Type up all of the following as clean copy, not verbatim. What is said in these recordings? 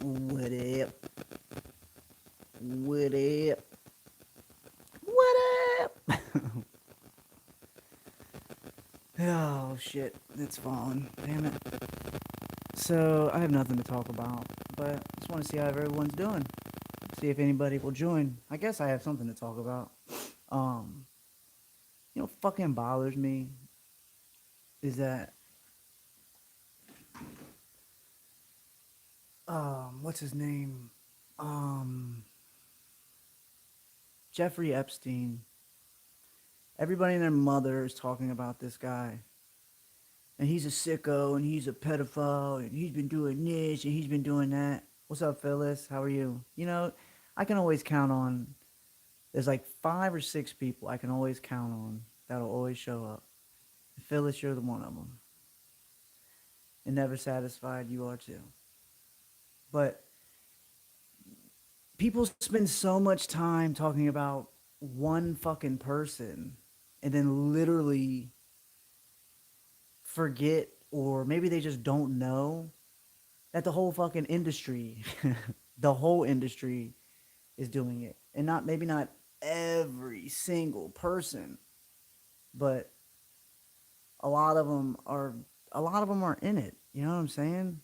What up? What up? What up? Oh shit, it's falling. Damn it. So I have nothing to talk about, but I just want to see how everyone's doing. See if anybody will join. I guess I have something to talk about. Um, fucking bothers me is that what's his name? Um, Jeffrey Epstein. Everybody and their mother is talking about this guy, and he's a sicko, and he's a pedophile, and he's been doing this, and he's been doing that. What's up, Phyllis? How are you? I can always count on. There's like 5 or 6 people I can always count on that'll always show up. Phyllis, you're the one of them. And never satisfied, you are too. But people spend so much time talking about one fucking person and then literally forget, or maybe they just don't know that the whole fucking industry, the whole industry is doing it. And maybe not every single person, but a lot of them are in it. You know what I'm saying?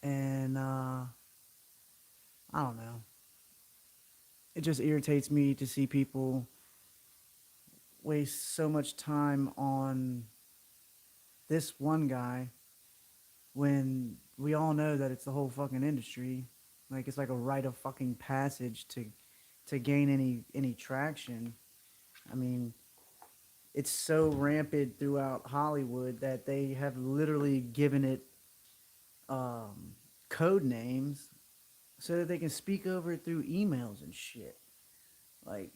And I don't know. It just irritates me to see people waste so much time on this one guy when we all know that it's the whole fucking industry. Like it's like a rite of fucking passage to gain any traction. I mean, it's so rampant throughout Hollywood that they have literally given it code names so that they can speak over it through emails and shit. Like,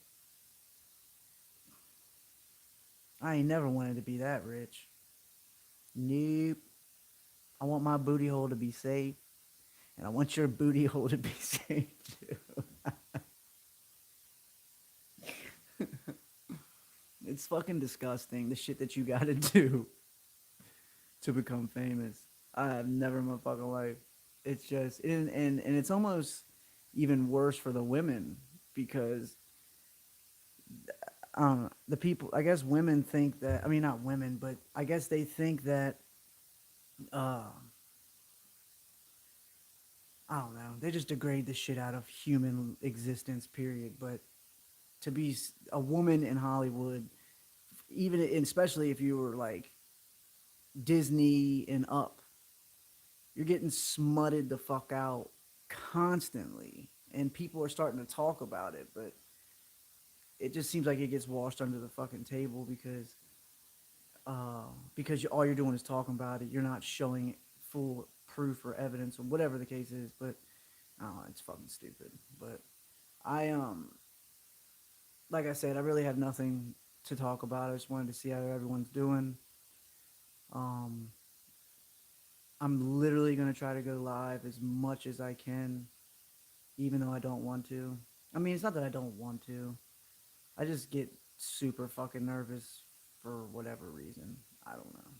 I ain't never wanted to be that rich. Nope. I want my booty hole to be safe, and I want your booty hole to be safe too. It's fucking disgusting, the shit that you gotta do to become famous. I have never in my fucking life. It's just, and it's almost even worse for the women because the people, I guess women think that, I mean, not women, but I guess they think that, uh, I don't know, they just degrade the shit out of human existence, period. But to be a woman in Hollywood, even especially if you were like Disney and up, you're getting smutted the fuck out constantly. And people are starting to talk about it, but it just seems like it gets washed under the fucking table because all you're doing is talking about it. You're not showing full proof or evidence or whatever the case is. But I don't know, it's fucking stupid. But I like I said, I really have nothing to talk about. I just wanted to see how everyone's doing. Um, I'm literally gonna try to go live as much as I can, even though I don't want to. I mean, it's not that I don't want to. I just get super fucking nervous for whatever reason. I don't know,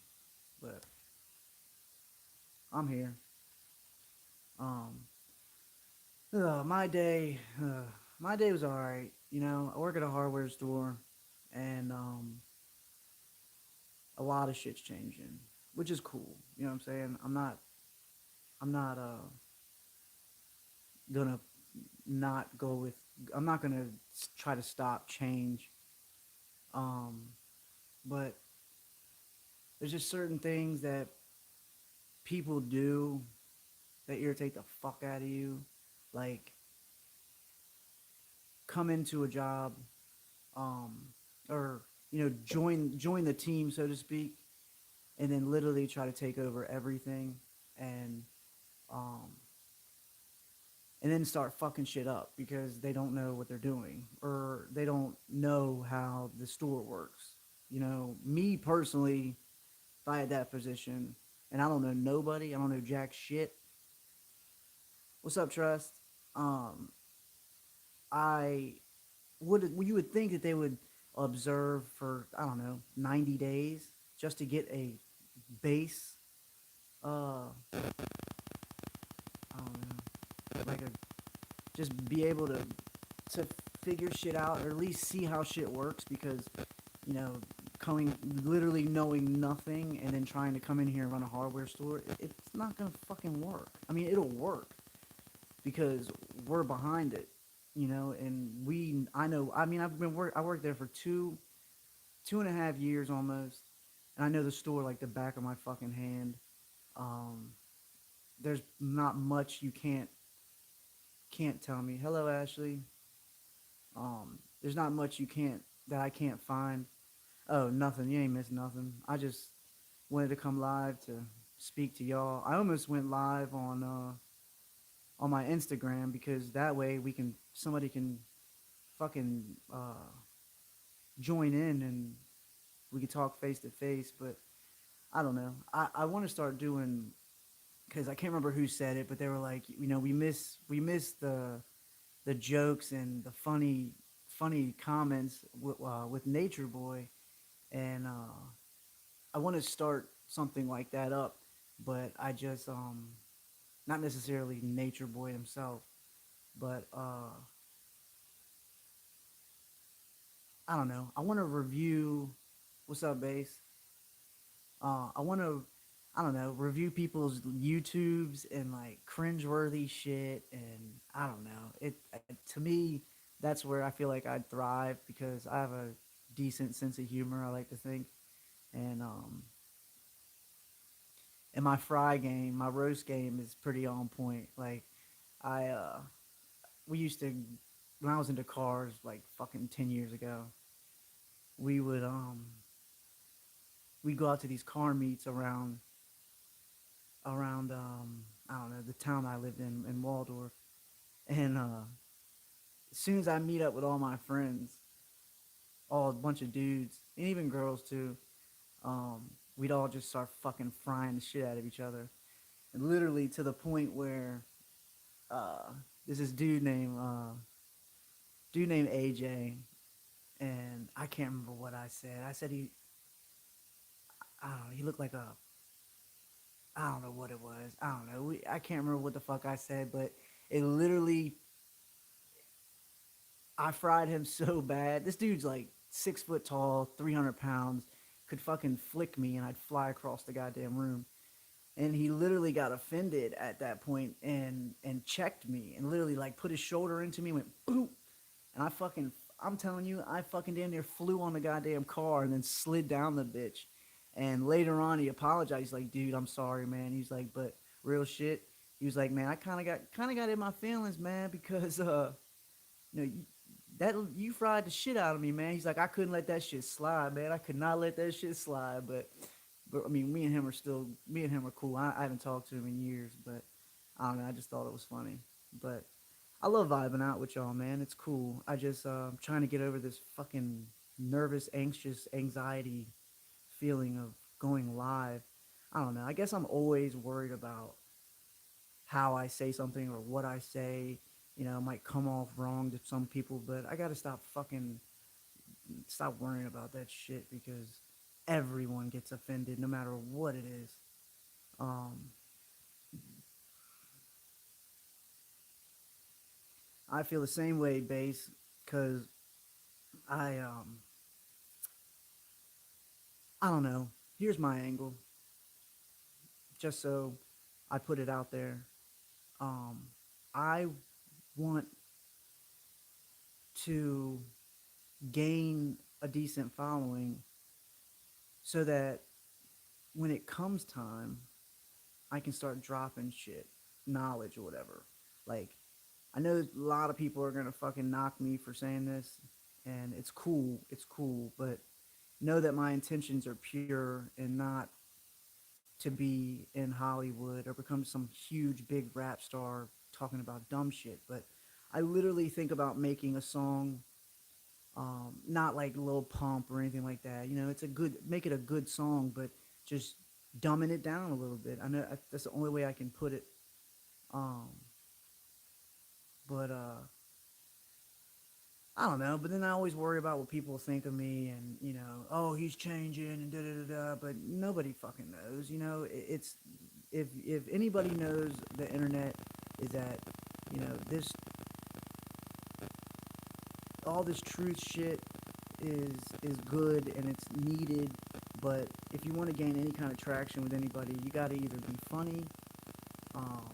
but I'm here. Um, my day, my day was all right. I work at a hardware store, and a lot of shit's changing, which is cool. You know what I'm saying? I'm not gonna not go with. I'm not gonna try to stop change. Um, but there's just certain things that people do that irritate the fuck out of you, like come into a job, um, or join the team, so to speak, and then literally try to take over everything, and um, and then start fucking shit up because they don't know what they're doing or they don't know how the store works. Me personally, if I had that position and I don't know nobody, I don't know jack shit. What's up, Trust? Um, I you would think that they would observe for, I don't know, 90 days just to get a base, I don't know, like just be able to figure shit out or at least see how shit works because you know coming literally knowing nothing and then trying to come in here and run a hardware store it's not gonna fucking work. I mean it'll work because we're behind it, you know, and we I know I mean I worked there for 2.5 years almost, and I know the store like the back of my fucking hand. Um, there's not much you can't tell me. Hello, Ashley. There's not much you can't that I can't find. Oh, nothing. You ain't missed nothing. I just wanted to come live to speak to y'all. I almost went live on my Instagram because that way we can somebody can fucking join in and we can talk face to face. But I don't know. I want to start doing because I can't remember who said it, but they were like, you know, we miss the jokes and the funny comments with Nature Boy, and I want to start something like that up, but I just not necessarily Nature Boy himself, but I don't know. I want to review. What's up, Base? I want to, I don't know, review people's YouTubes and like cringeworthy shit, and I don't know. To me, that's where I feel like I'd thrive because I have a decent sense of humor. I like to think, and and my fry game, my roast game is pretty on point. Like I we used to when I was into cars like fucking 10 years ago, we would we'd go out to these car meets around I don't know the town I lived in Waldorf, and as soon as I meet up with all my friends, all a bunch of dudes and even girls too, we'd all just start fucking frying the shit out of each other, and literally to the point where uh, there's this dude named AJ, and I can't remember what I said. I said I don't know, he looked like a I don't know what it was. I don't know. I can't remember what the fuck I said, but it literally I fried him so bad. This dude's like 6 foot tall, 300 pounds, could fucking flick me, and I'd fly across the goddamn room. And he literally got offended at that point and checked me and literally like put his shoulder into me, went boom, and I'm telling you, I fucking damn near flew on the goddamn car and then slid down the bitch. And later on, he apologized. He's like, "Dude, I'm sorry, man." He's like, "But real shit." He was like, "Man, I kind of got in my feelings, man, because that you fried the shit out of me, man." He's like, "I couldn't let that shit slide, man. I could not let that shit slide." But I mean, me and him are cool. I haven't talked to him in years, but I don't know. I just thought it was funny. But I love vibing out with y'all, man. It's cool. I just trying to get over this fucking nervous, anxious, anxiety feeling of going live. I don't know. I guess I'm always worried about how I say something or what I say. You know, it might come off wrong to some people, but I gotta stop worrying about that shit because everyone gets offended no matter what it is. Um, I feel the same way, base, because I I don't know. Here's my angle, just so I put it out there. Um, I want to gain a decent following so that when it comes time, I can start dropping shit, knowledge or whatever. Like, I know a lot of people are gonna fucking knock me for saying this, and it's cool, but know that my intentions are pure and not to be in Hollywood or become some huge big rap star talking about dumb shit. But I literally think about making a song, not like Lil Pump or anything like that. You know, make it a good song, but just dumbing it down a little bit. I know that's the only way I can put it. Um, but I don't know. But then I always worry about what people think of me, and oh, he's changing and da da da da. But nobody fucking knows. You know, it's if anybody knows the internet is that this. all this truth shit is good and it's needed, but if you want to gain any kind of traction with anybody, you got to either be funny, um,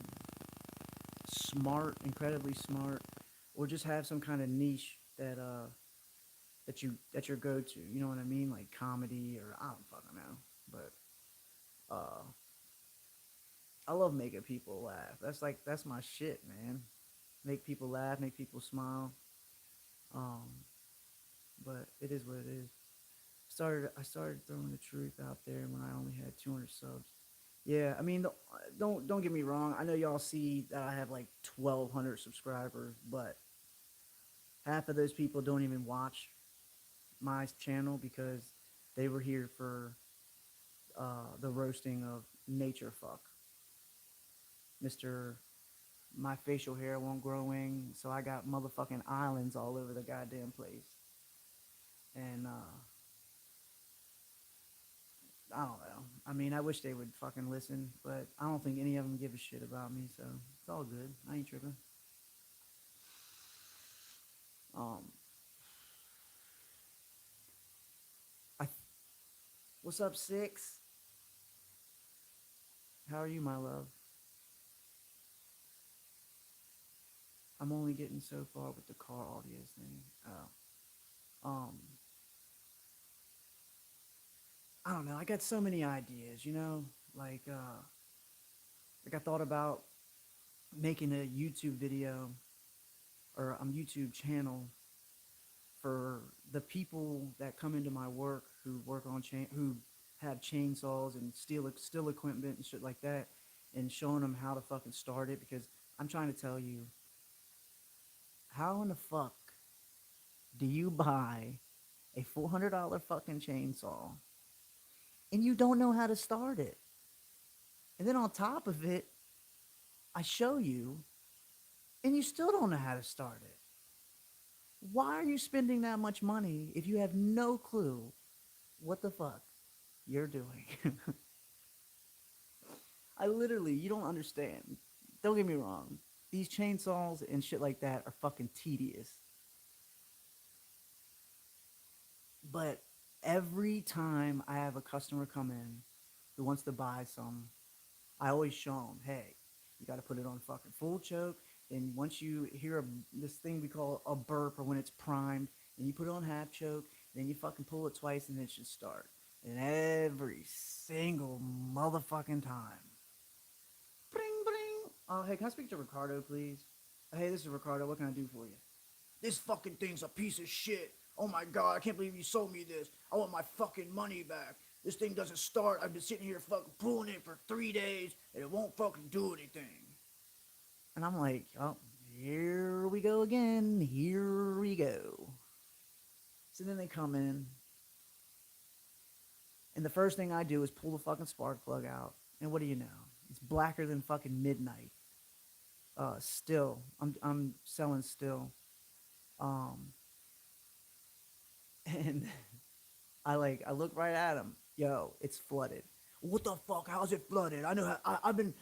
smart, incredibly smart, or just have some kind of niche that's your go-to. You know what I mean? Like comedy or I don't fucking know. But uh, I love making people laugh. That's my shit, man. Make people laugh, make people smile. Um, but it is what it is. I started throwing the truth out there when I only had 200 subs. Yeah, I mean, don't get me wrong. I know y'all see that I have like 1,200 subscribers, but half of those people don't even watch my channel because they were here for the roasting of Nature Fuck, Mister. My facial hair won't growing, so I got motherfucking islands all over the goddamn place, and I don't know. I mean, I wish they would fucking listen, but I don't think any of them give a shit about me, so it's all good. I ain't tripping. Um, I what's up, Six? How are you, my love? I'm only getting so far with the car audio thing. Um, I don't know. I got so many ideas, like I thought about making a YouTube video or YouTube channel for the people that come into my work who work on who have chainsaws and steel equipment and shit like that, and showing them how to fucking start it because I'm trying to tell you, how in the fuck do you buy a $400 fucking chainsaw and you don't know how to start it? And then on top of it, I show you and you still don't know how to start it. Why are you spending that much money if you have no clue what the fuck you're doing? I literally, you don't understand. Don't get me wrong. These chainsaws and shit like that are fucking tedious. But every time I have a customer come in who wants to buy some, I always show them, hey, you got to put it on fucking full choke. And once you hear this thing we call a burp, or when it's primed, then you put it on half choke, then you fucking pull it twice and it should start. And every single motherfucking time. Bling, bling. Oh, hey, can I speak to Ricardo, please? Hey, this is Ricardo. What can I do for you? This fucking thing's a piece of shit. Oh my god, I can't believe you sold me this. I want my fucking money back. This thing doesn't start. I've been sitting here fucking pulling it for 3 days and it won't fucking do anything. And I'm like, oh, here we go again. Here we go. So then they come in, and the first thing I do is pull the fucking spark plug out. And what do you know? It's blacker than fucking midnight. Still, I'm selling still. Um, and I look right at him. Yo, it's flooded. What the fuck? How's it flooded? I know. I've been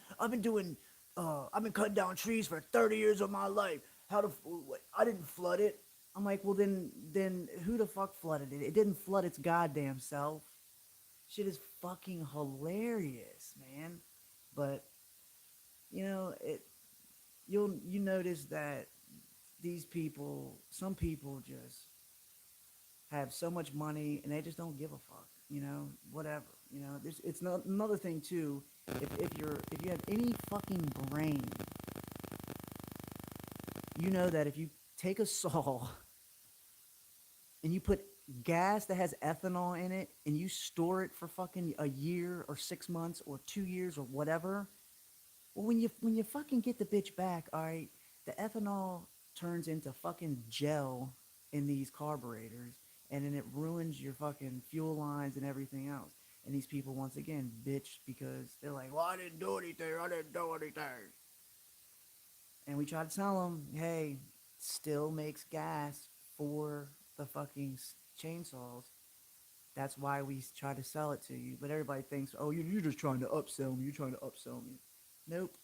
doing. I've been cutting down trees for 30 years of my life. How the? I didn't flood it. I'm like, well then who the fuck flooded it? It didn't flood its goddamn self. Shit is fucking hilarious, man. But it. You notice that these people, some people just have so much money and they just don't give a fuck. Whatever. It's not another thing too. If you have any fucking brain, you know that if you take a saw and you put gas that has ethanol in it and you store it for fucking a year or 6 months or 2 years or whatever, well, when you fucking get the bitch back, all right, the ethanol turns into fucking gel in these carburetors, and then it ruins your fucking fuel lines and everything else. And these people, once again, bitch because they're like, well, I didn't do anything. I didn't do anything. And we try to tell them, hey, still makes gas for the fucking chainsaws. That's why we try to sell it to you. But everybody thinks, oh, you're just trying to upsell me. You're trying to upsell me. Nope.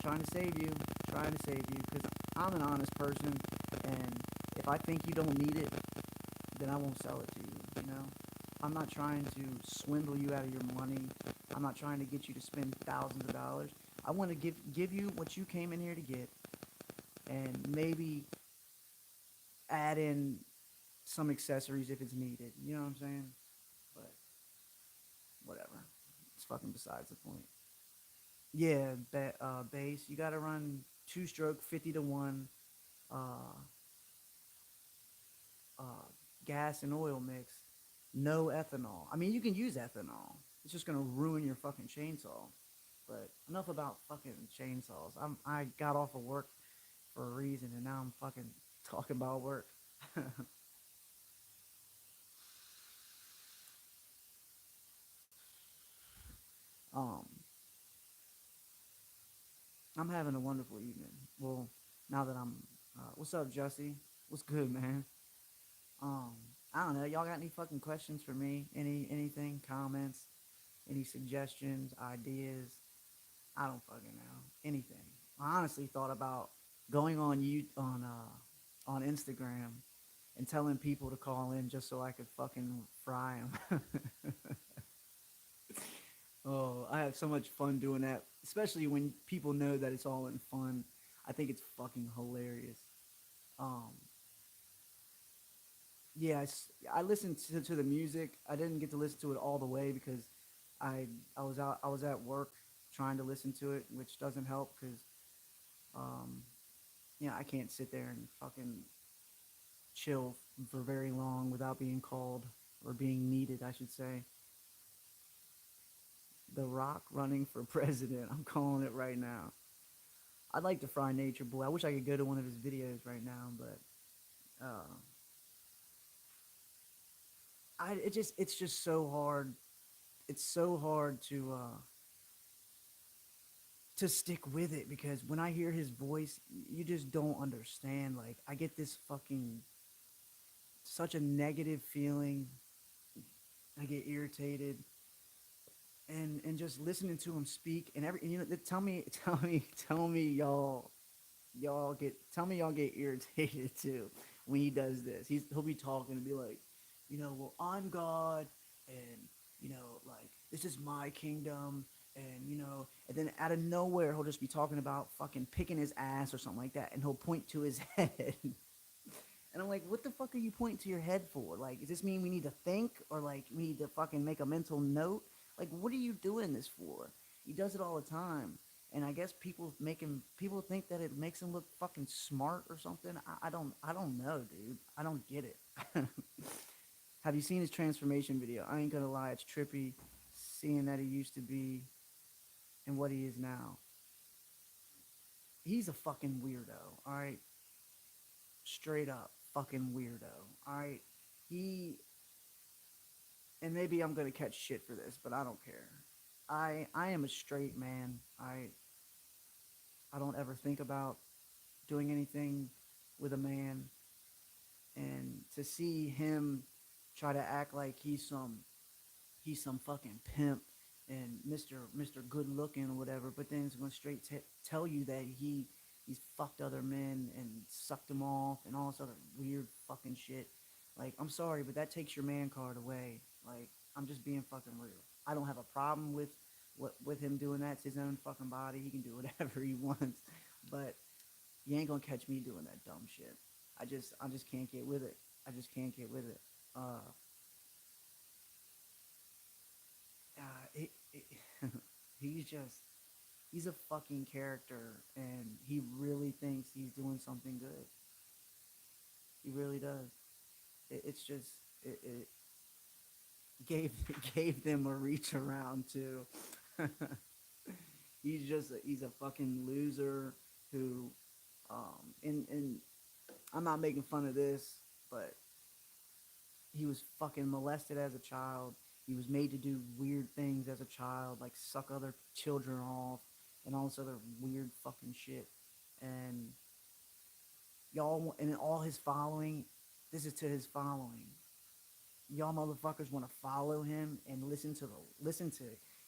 Trying to save you. Trying to save you because I'm an honest person and If I think you don't need it, then I won't sell it to you, you know? I'm not trying to swindle you out of your money. I'm not trying to get you to spend thousands of dollars. I want to give you what you came in here to get and maybe add in some accessories if it's needed. You know what I'm saying? But whatever. It's fucking besides the point. Yeah, base. You got to run two stroke 50 to 1 uh, uh, gas and oil mix. No ethanol. I mean, you can use ethanol. It's just going to ruin your fucking chainsaw. But enough about fucking chainsaws. I got off of work for a reason, and now I'm fucking talking about work. um, I'm having a wonderful evening. Well, now that what's up, Jesse? What's good, man? Um, I don't know. Y'all got any fucking questions for me? Anything? Comments? Any suggestions? Ideas? I don't fucking know. Anything. I honestly thought about going on Instagram and telling people to call in just so I could fucking fry them. Oh, I have so much fun doing that, especially when people know that it's all in fun. I think it's fucking hilarious. Um, yeah, I listened to the music. I didn't get to listen to it all the way because I was at work trying to listen to it, which doesn't help because um, I can't sit there and fucking chill for very long without being called or being needed, I should say. The Rock running for president. I'm calling it right now. I'd like to fry Nature Boy. I wish I could go to one of his videos right now, but uh, it's just so hard. It's so hard to stick with it because when I hear his voice, you just don't understand. Like I get this fucking such a negative feeling. I get irritated and just listening to him speak and tell me tell me y'all get tell me y'all get irritated too when he does this. He'll be talking and be like, well, I'm God, and like this is my kingdom, and and then out of nowhere he'll just be talking about fucking picking his ass or something like that, and he'll point to his head. And I'm like, what the fuck are you pointing to your head for? Like, does this mean we need to think, or like we need to fucking make a mental note? Like, what are you doing this for? He does it all the time. And I guess people think that it makes him look fucking smart or something. I don't know, dude. I don't get it. Have you seen his transformation video? I ain't gonna lie, it's trippy seeing that he used to be and what he is now. He's a fucking weirdo, all right? Straight up fucking weirdo, all right? He and maybe I'm gonna catch shit for this, but I don't care. I am a straight man. I don't ever think about doing anything with a man, and to see him try to act like he's some fucking pimp and Mr. Good Looking or whatever, but then he's going to straight tell you that he's fucked other men and sucked them off and all this other weird fucking shit. Like, I'm sorry, but that takes your man card away. Like, I'm just being fucking real. I don't have a problem with him doing that. It's his own fucking body. He can do whatever he wants. But you ain't gonna catch me doing that dumb shit. I just can't get with it. I just can't get with it. Uh, it he's a fucking character, and he really thinks he's doing something good. He really does. It's just it gave gave them a reach around too. He's a fucking loser who and I'm not making fun of this, but he was fucking molested as a child. He was made to do weird things as a child, like suck other children off and all this other weird fucking shit. And y'all, and all his following, this is to his following. Y'all motherfuckers want to follow him and listen to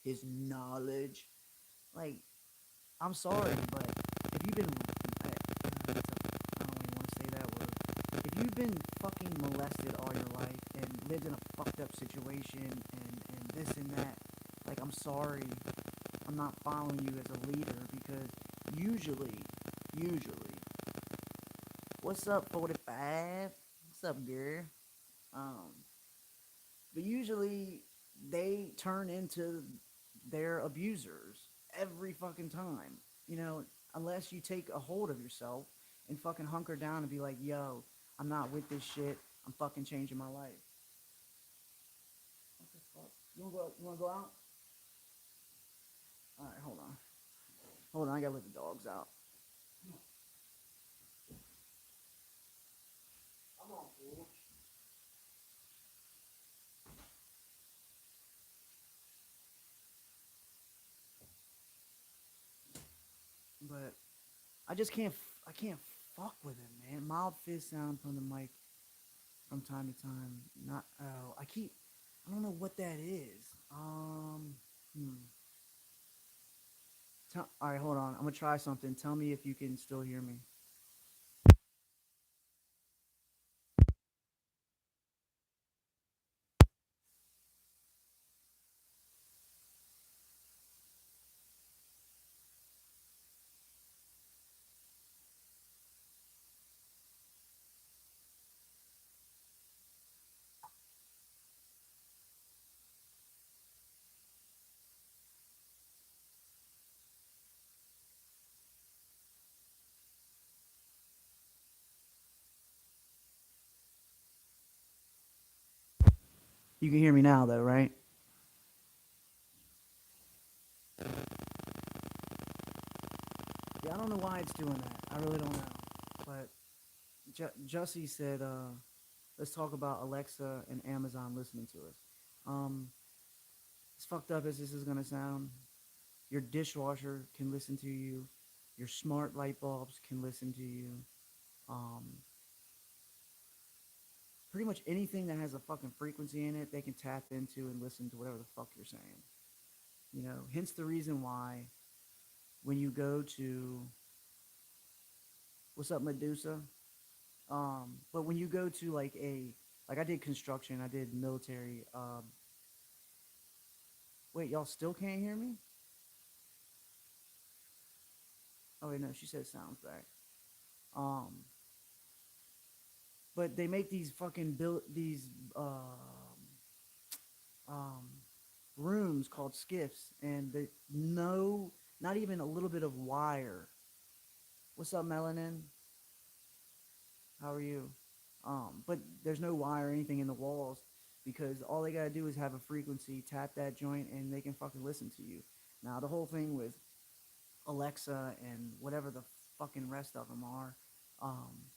his knowledge. Like, I'm sorry, but if you've been, I don't even want to say that word. If being molested all your life and lived in a fucked up situation and this and that, like, I'm sorry, I'm not following you as a leader because usually, what's up, 45? What's up, girl? Um, but usually they turn into their abusers every fucking time. You know, unless you take a hold of yourself and fucking hunker down and be like, yo, I'm not with this shit. I'm fucking changing my life. What the fuck? You wanna go out? Alright, hold on. Hold on, I gotta let the dogs out. I'm on, fool. But I can't fuck with it, man. Mild fizz sound from the mic from time to time. Not oh, I don't know what that is. Hmm. All right, hold on. I'm gonna try something. Tell me if you can still hear me. You can hear me now, though, right? Yeah, I don't know why it's doing that. I really don't know. But Jussie said, let's talk about Alexa and Amazon listening to us. Um, as fucked up as this is gonna sound, your dishwasher can listen to you. Your smart light bulbs can listen to you. Um, Pretty much anything that has a fucking frequency in it, they can tap into and listen to whatever the fuck you're saying. You know, hence the reason why when you go to what's up, Medusa? But when you go to like I did construction, I did military. Wait, y'all still can't hear me? Oh wait, no, she said sounds back. Um, but they make these fucking build these um rooms called skiffs, and they no, not even a little bit of wire. What's up, Melanin? How are you? But there's no wire or anything in the walls because all they gotta do is have a frequency, tap that joint, and they can fucking listen to you. Now the whole thing with Alexa and whatever the fucking rest of them are, um,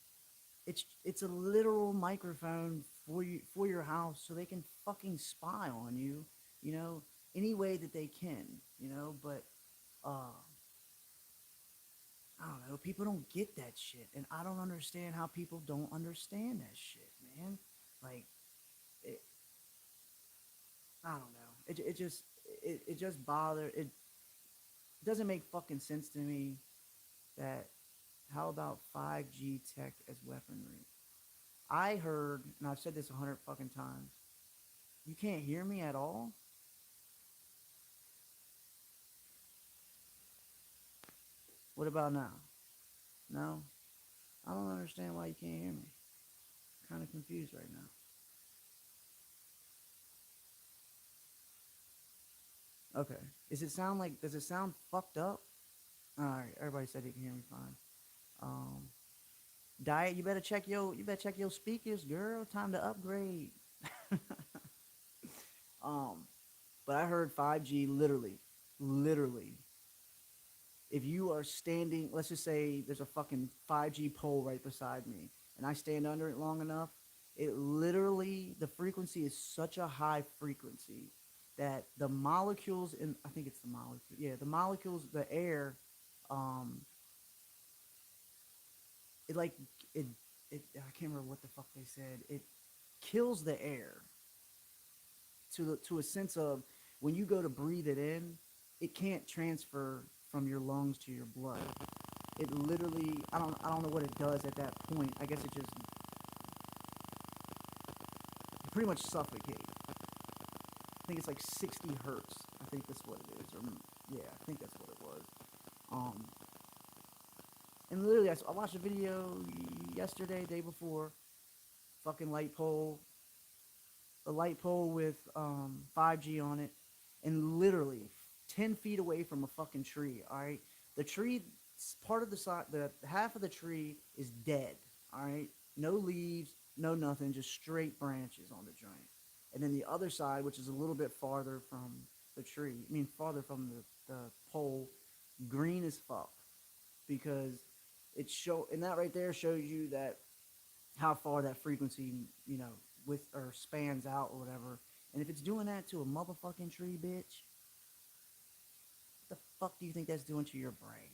it's a literal microphone for you for your house, so they can fucking spy on you, you know, any way that they can, you know. But uh, I don't know. People don't get that shit, and I don't understand how people don't understand that shit, man. Like, it, I don't know. It just bother. It doesn't make fucking sense to me that. How about 5G tech as weaponry? I heard, and I've said this 100 fucking times. You can't hear me at all. What about now? No, I don't understand why you can't hear me. I'm kind of confused right now. Okay. Does it sound like? Does it sound fucked up? All right. Everybody said he can hear me fine. Um, Diet. You better check your speakers, girl. Time to upgrade. um, but I heard 5G literally. If you are standing, let's just say there's a fucking 5G pole right beside me, and I stand under it long enough, it literally the frequency is such a high frequency that the molecules in I think it's the molecule, yeah, the molecules, the air, um, it like it it I can't remember what the fuck they said. It kills the air to a sense of when you go to breathe it in, it can't transfer from your lungs to your blood. It literally, I don't know what it does at that point. I guess it just pretty much suffocate. I think it's like 60 hertz. I think that's what it is. Or yeah, I think that's what it was. Um, and literally, I watched a video yesterday, day before. Fucking light pole, a light pole with 5G on it, and literally 10 feet away from a fucking tree. All right, the tree, part of the side, the half of the tree is dead. All right, no leaves, no nothing, just straight branches on the joint. And then the other side, which is a little bit farther from the tree, I mean farther from the pole, green as fuck, because it show and that right there shows you that how far that frequency, with or spans out or whatever. And if it's doing that to a motherfucking tree, bitch, what the fuck do you think that's doing to your brain?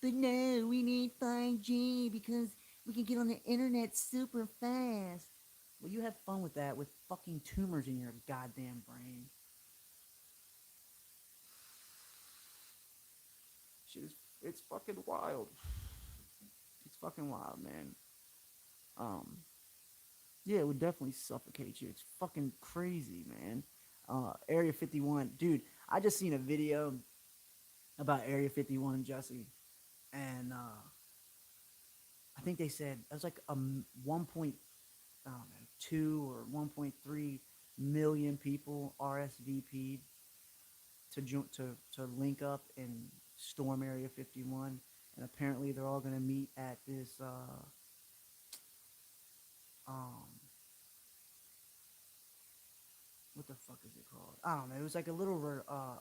But no, we need 5G because we can get on the internet super fast. Well, you have fun with that with fucking tumors in your goddamn brain. Shit is, it's fucking wild. It's fucking wild, man. Um, yeah, it would definitely suffocate you. It's fucking crazy, man. Area 51, dude. I just seen a video about Area 51, Jesse, and I think they said it was like a 1.2 or 1.3 million people RSVP'd to link up and storm Area 51, and apparently they're all gonna meet at this um what the fuck is it called? I don't know. It was like a little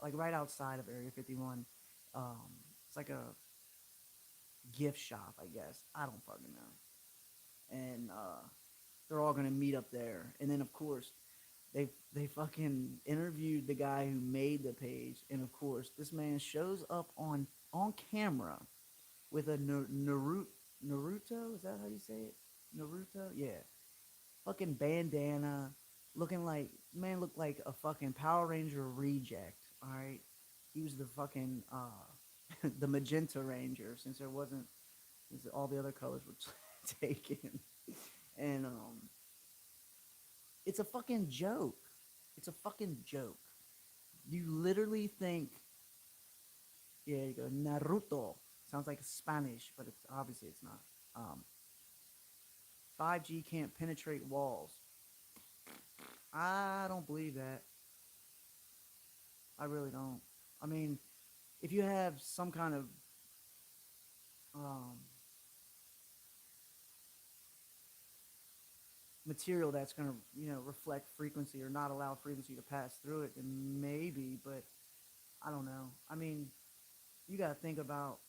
like right outside of Area 51. It's like a gift shop, I guess. I don't fucking know. And they're all gonna meet up there. And then of course they fucking interviewed the guy who made the page, and of course this man shows up on camera with a Naruto. Is that how you say it? Naruto? Yeah. Fucking bandana, looking like man looked like a fucking Power Ranger reject. All right, he was the fucking the magenta ranger, since there wasn't, since all the other colors were taken, and it's a fucking joke. It's a fucking joke. You literally think, yeah, you go Naruto. Sounds like Spanish, but it's obviously it's not. 5G can't penetrate walls. I don't believe that. I really don't. I mean, if you have some kind of um, material that's going to, reflect frequency or not allow frequency to pass through it, then maybe. But I don't know. I mean, you got to think about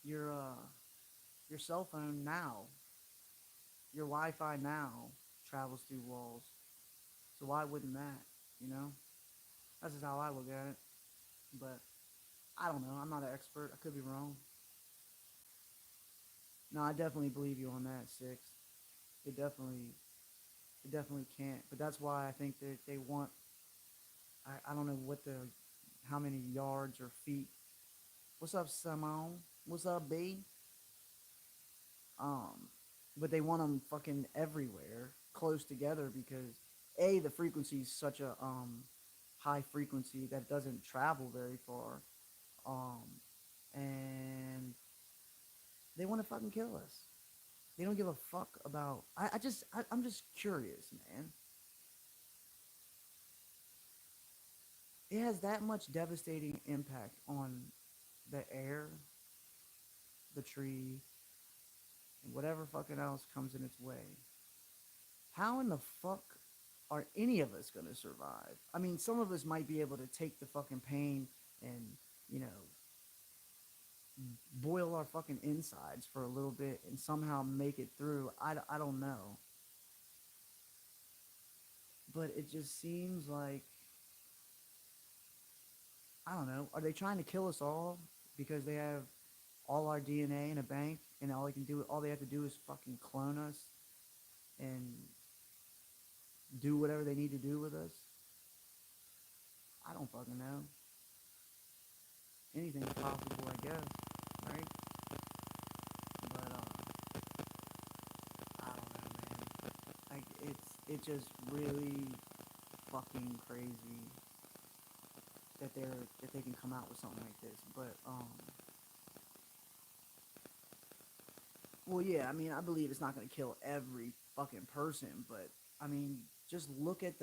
your uh, your cell phone now. Your Wi-Fi now travels through walls. So why wouldn't that? You know, that's just how I look at it. But I don't know. I'm not an expert. I could be wrong. No, I definitely believe you on that, Six. It definitely, it definitely can't. But that's why I think that they want. I don't know how many yards or feet. What's up, Simone? What's up, B? Um, but they want them fucking everywhere, close together, because the frequency is such a high frequency that doesn't travel very far. Um, and they want to fucking kill us. They don't give a fuck about. I'm just curious, man. It has that much devastating impact on the air, the tree, and whatever fucking else comes in its way. How in the fuck are any of us gonna survive? I mean, some of us might be able to take the fucking pain and, you know, boil our fucking insides for a little bit and somehow make it through. I don't know. But it just seems like, I don't know. Are they trying to kill us all because they have all our DNA in a bank, and all they have to do is fucking clone us and do whatever they need to do with us? I don't fucking know. Anything's possible, I guess, right? But I don't know, man. it just really fucking crazy that they can come out with something like this. But well, yeah, I mean, I believe it's not gonna kill every fucking person, but I mean, just look at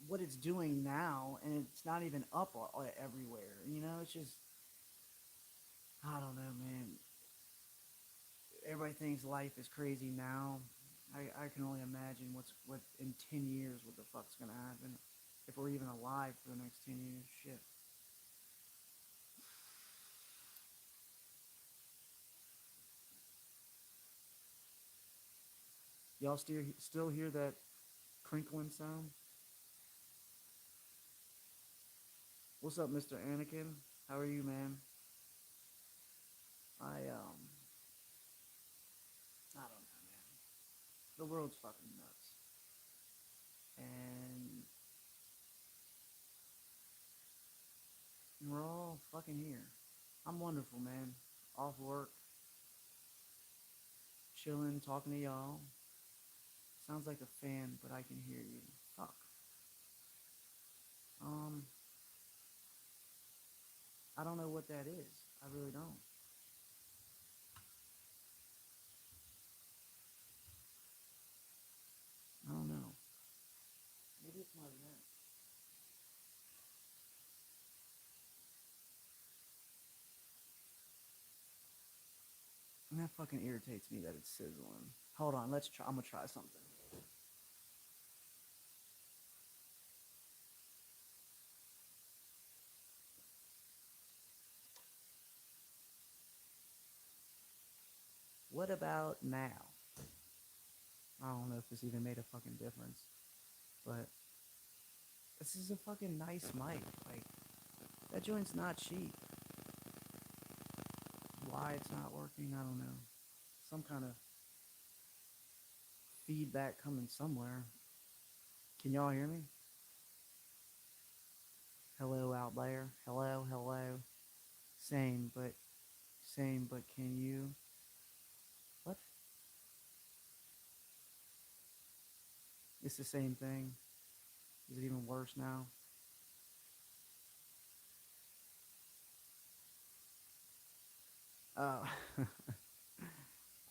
what it's doing now, and it's not even up everywhere. You know, it's just I don't know, man. Everybody thinks life is crazy now. I can only imagine what in 10 years what the fuck's gonna happen if we're even alive for the next 10 years. Shit. Y'all still hear that crinkling sound? What's up, Mr. Anakin? How are you, man? I don't know, man. The world's fucking nuts, and we're all fucking here. I'm wonderful, man. Off work, chilling, talking to y'all. Sounds like a fan, but I can hear you. Fuck. Um, I don't know what that is. I really don't. I don't know. Maybe it's my vent. And that fucking irritates me that it's sizzling. Hold on, let's try. I'm gonna try something. What about now? I don't know if this even made a fucking difference, but this is a fucking nice mic. Like that joint's not cheap. Why it's not working, I don't know. Some kind of feedback coming somewhere. Can y'all hear me? Hello out there. Hello, hello. Same, but can you? What? It's the same thing. Is it even worse now? Oh,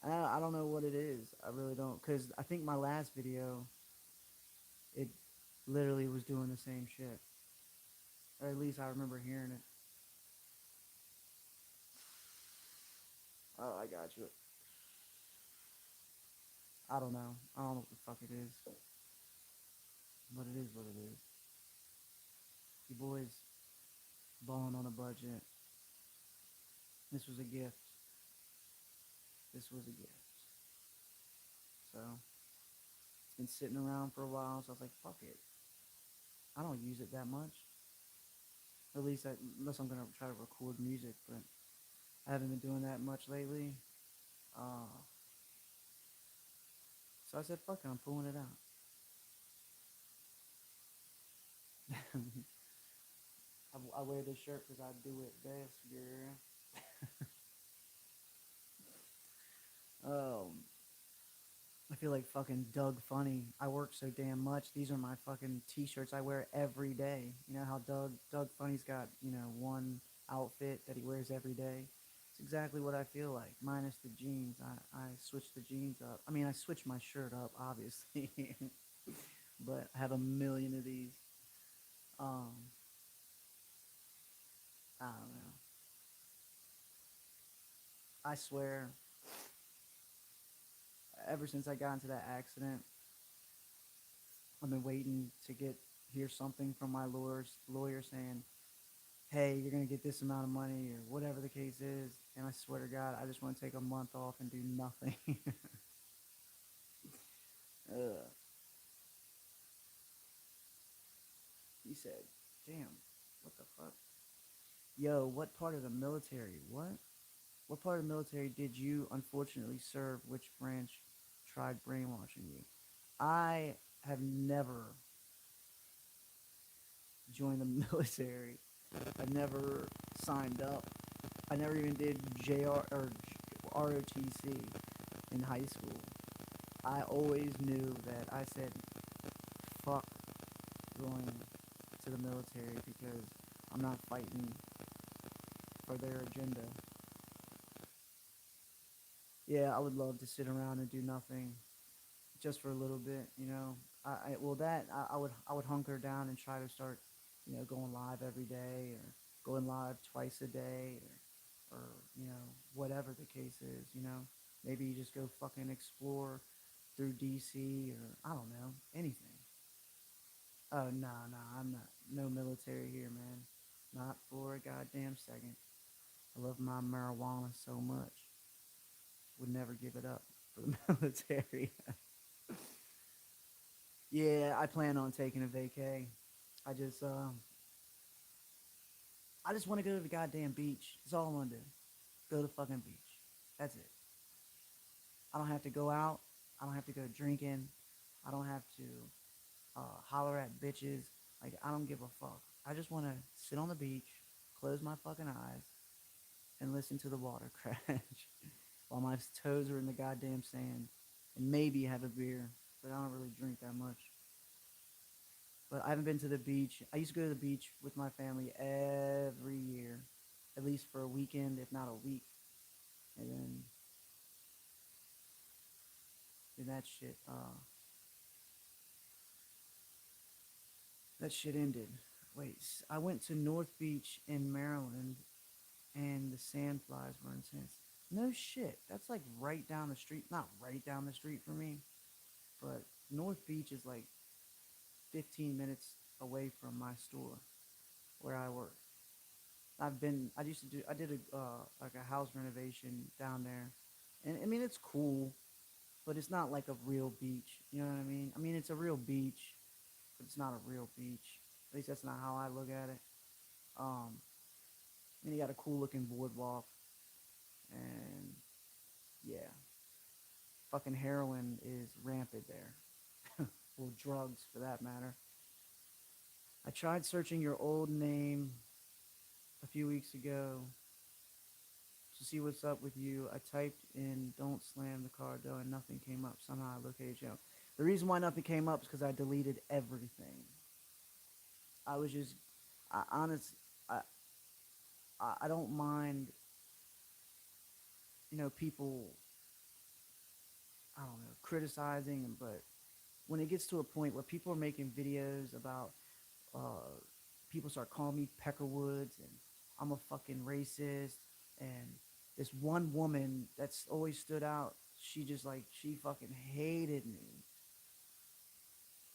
I don't know what it is. I really don't, cause I think my last video, it literally was doing the same shit, or at least I remember hearing it. Oh, I got you. I don't know. I don't know what the fuck it is, but it is what it is. You boys balling on a budget. This was a gift. This was a gift. So it's been sitting around for a while. So I was like, fuck it. I don't use it that much. At least unless I'm gonna try to record music, but I haven't been doing that much lately. Uh, so I said, fuck it, I'm pulling it out. I wear this shirt because I do it best, girl. Um, I feel like fucking Doug Funny. I work so damn much. These are my fucking t-shirts I wear every day. You know how Doug Funny's got, one outfit that he wears every day. It's exactly what I feel like, minus the jeans. I switch the jeans up. I mean, I switch my shirt up, obviously, but I have a million of these. Um, I don't know. I swear, ever since I got into that accident, I've been waiting to hear something from my lawyer saying, "Hey, you're gonna get this amount of money," or whatever the case is. And I swear to God, I just want to take a month off and do nothing. Ugh. He said, "Damn, what the fuck? Yo, what part of the military? What? What part of the military did you unfortunately serve? Which branch tried brainwashing you?" I have never joined the military. I never signed up. I never even did JR or ROTC in high school. I always knew that I said fuck going to the military because I'm not fighting for their agenda. Yeah, I would love to sit around and do nothing just for a little bit, you know. Well that I would hunker down and try to start, going live every day or going live twice a day or whatever the case is, you know. Maybe you just go fucking explore through DC or I don't know, anything. Oh no, no, I'm not no military here, man. Not for a goddamn second. I love my marijuana so much. Would never give it up for the military. Yeah, I plan on taking a vacay. I just I just want to go to the goddamn beach. That's all I want to do. Go to the fucking beach. That's it. I don't have to go out. I don't have to go drinking. I don't have to holler at bitches. Like I don't give a fuck. I just want to sit on the beach, close my fucking eyes, and listen to the water crash while my toes are in the goddamn sand, and maybe have a beer. But I don't really drink that much. But I haven't been to the beach. I used to go to the beach with my family every year, at least for a weekend, if not a week. And then that shit ended. Wait, I went to North Beach in Maryland, and the sandflies were intense. No shit, that's like right down the street. Not right down the street for me, but North Beach is like 15 minutes away from my store where I work. I used to do, I did like a house renovation down there. And I mean, it's cool, but it's not like a real beach. You know what I mean? I mean, it's a real beach, but it's not a real beach. At least that's not how I look at it. Um, and you got a cool looking boardwalk, and yeah, fucking heroin is rampant there. Well, drugs for that matter. I tried searching your old name a few weeks ago to see what's up with you. I typed in "don't slam the car door" and nothing came up. Somehow I located you. The reason why nothing came up is because I deleted everything. I was just, I honest, I, I don't mind, people, I don't know, criticizing, but when it gets to a point where people are making videos about, uh, people start calling me Peckerwoods and I'm a fucking racist, and this one woman that's always stood out, she fucking hated me.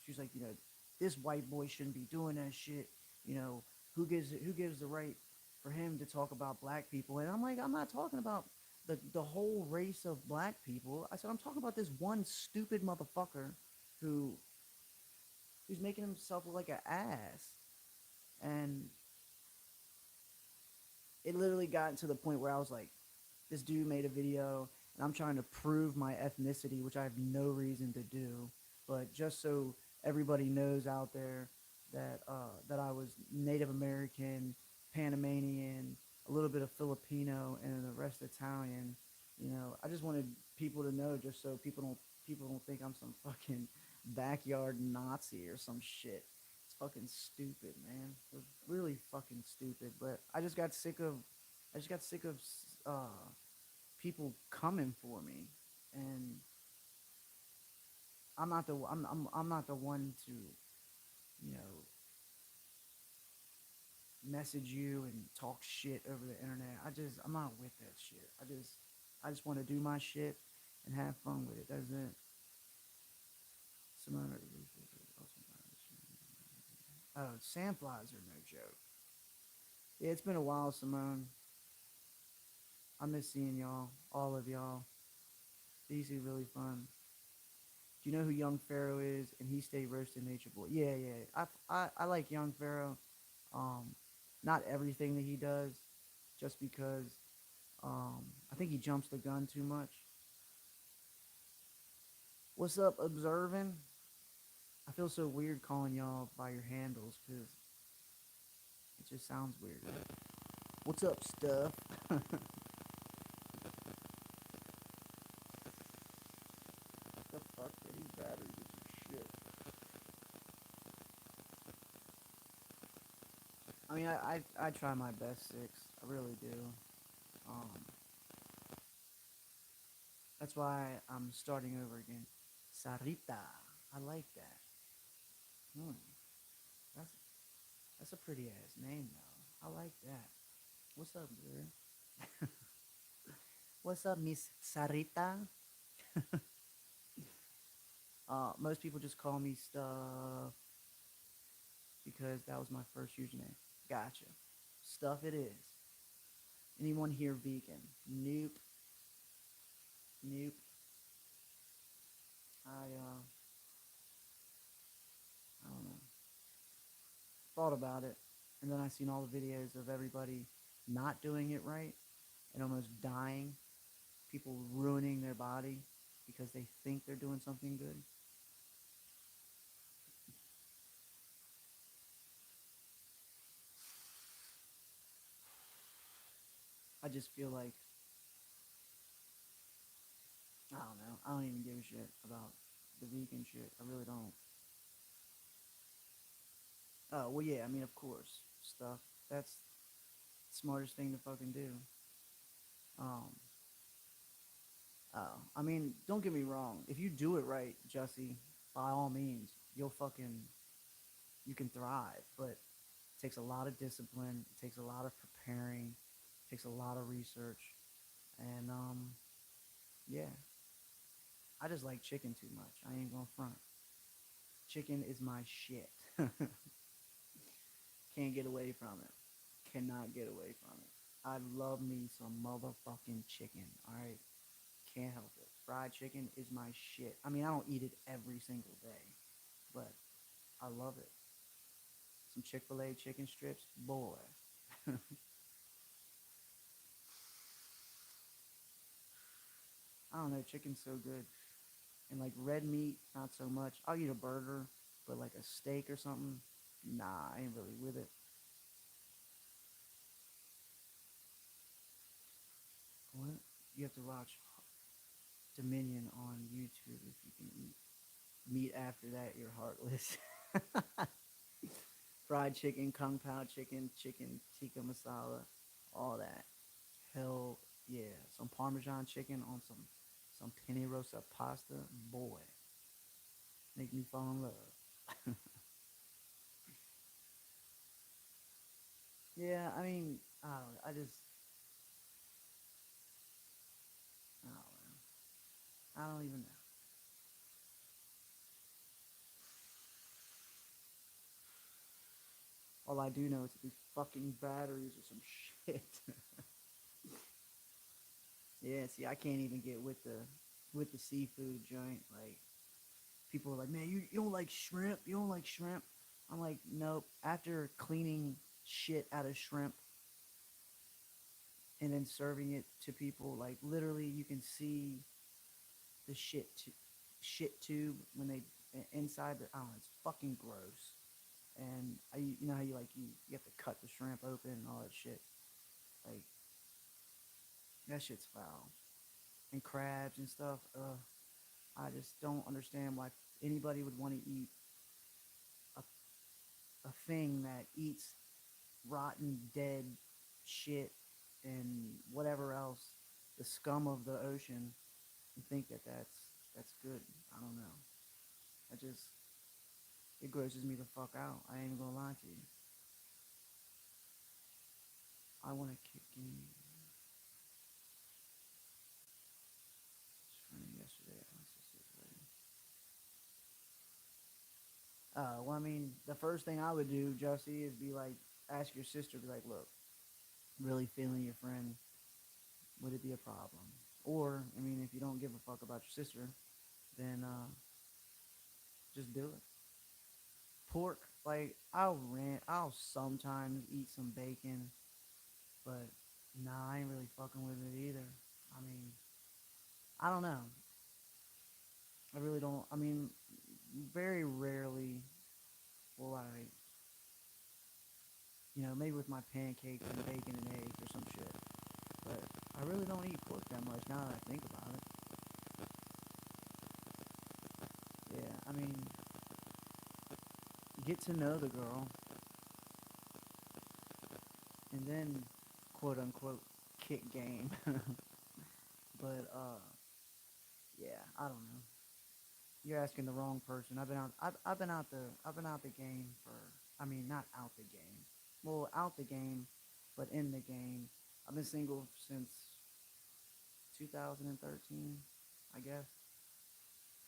She's like, this white boy shouldn't be doing that shit. You know, who gives the right for him to talk about black people? And I'm like, I'm not talking about the whole race of black people. I said I'm talking about this one stupid motherfucker who who's making himself look like an ass. And it literally got to the point where I was like, this dude made a video and I'm trying to prove my ethnicity, which I have no reason to do, but just so everybody knows out there that I was Native American, Panamanian, a little bit of Filipino, and the rest Italian. I just wanted people to know, just so people don't think I'm some fucking backyard Nazi or some shit. It's fucking stupid, man. It was really fucking stupid. But I just got sick of uh, people coming for me, and I'm not the one to you know message you and talk shit over the internet. I'm not with that shit. I just want to do my shit and have fun with it. That's it. Simone, oh, sandflies are no joke. Yeah, it's been a while, Simone. I miss seeing y'all, all of y'all. These are really fun. Do you know who Young Pharaoh is? And he stayed roasting Nature Boy. Yeah, yeah. I like Young Pharaoh. Um, Not everything that he does, just because I think he jumps the gun too much. What's up, observing? I feel so weird calling y'all by your handles because it just sounds weird. What's up, stuff? The fuck I try my best, Six. I really do. Um, that's why I'm starting over again. Sarita. I like that. Hmm. That's that's a pretty ass name though. I like that. What's up, girl? What's up, Miss Sarita? Most people just call me Stuff because that was my first username. Gotcha. Stuff it is. Anyone here vegan? Nope. Nope. I don't know. Thought about it, and then I seen all the videos of everybody not doing it right and almost dying. People ruining their body because they think they're doing something good. I just feel like I don't know. I don't even give a shit about the vegan shit. I really don't. Oh well, yeah. I mean, of course, stuff. That's the smartest thing to fucking do. Um. I mean, don't get me wrong. If you do it right, Jesse, by all means, you'll fucking you can thrive. But it takes a lot of discipline. It takes a lot of preparing. It takes a lot of research. And yeah, I just like chicken too much. I ain't gonna front. Chicken is my shit. Can't get away from it. Cannot get away from it. I love me some motherfucking chicken. All right, can't help it. Fried chicken is my shit. I mean, I don't eat it every single day, but I love it. Some Chick-fil-A chicken strips, boy. I don't know, chicken's so good. And like red meat, not so much. I'll eat a burger, but like a steak or something, nah, I ain't really with it. What? You have to watch Dominion on YouTube if you can eat meat after that. You're heartless. Fried chicken, kung pao chicken, chicken tikka masala, all that. Hell yeah, some Parmesan chicken on some penne rosa pasta. Boy, make me fall in love. Yeah, I mean, I don't. I just, I don't know. I don't even know. All I do know is these fucking batteries or some shit. Yeah, see, I can't even get with the seafood joint. Like people are like, man, you don't like shrimp? You don't like shrimp? I'm like, nope. After cleaning shit out of shrimp and then serving it to people, like literally, you can see the shit tube when they inside the. I don't know, it's fucking gross. And you know how you have to cut the shrimp open and all that shit. Like that shit's foul. And crabs and stuff. I just don't understand why anybody would want to eat a, a thing that eats rotten, dead shit and whatever else, the scum of the ocean, and think that that's good. I don't know. I just it grosses me the fuck out. I ain't even gonna lie to you. I want to kick in. It's funny yesterday at my sister's wedding. Well, I mean, the first thing I would do, Jesse, is be like, ask your sister, be like, look, really feeling your friend, would it be a problem? Or, I mean, if you don't give a fuck about your sister, then just do it. Pork, like I'll sometimes eat some bacon, but nah, I ain't really fucking with it either. I mean, I don't know. I really don't. I mean, very rarely will I, maybe with my pancakes and bacon and eggs or some shit. But I really don't eat pork that much now that I think about it. Yeah, I mean, get to know the girl. and then quote unquote kick game. But yeah, I don't know. You're asking the wrong person. I've been out the game for, I mean, not out the game. Well, out the game, but in the game. I've been single since 2013, I guess,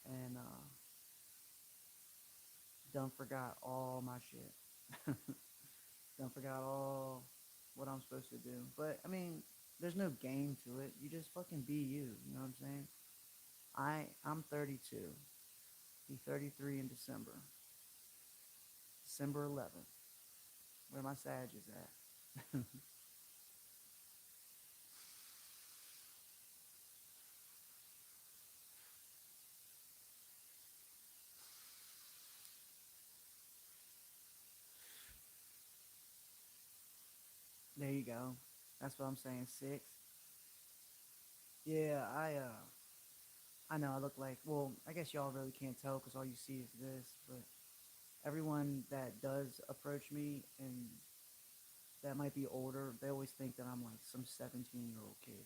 and done forgot all my shit. Done forgot all what I'm supposed to do. But I mean, there's no game to it. You just fucking be you. You know what I'm saying? I'm 32. Be 33 in December. December 11th. Where my Sag is at. There you go. That's what I'm saying. Six. Yeah, I know I look like, well, I guess y'all really can't tell because all you see is this, but everyone that does approach me and that might be older, they always think that I'm like some 17-year-old kid.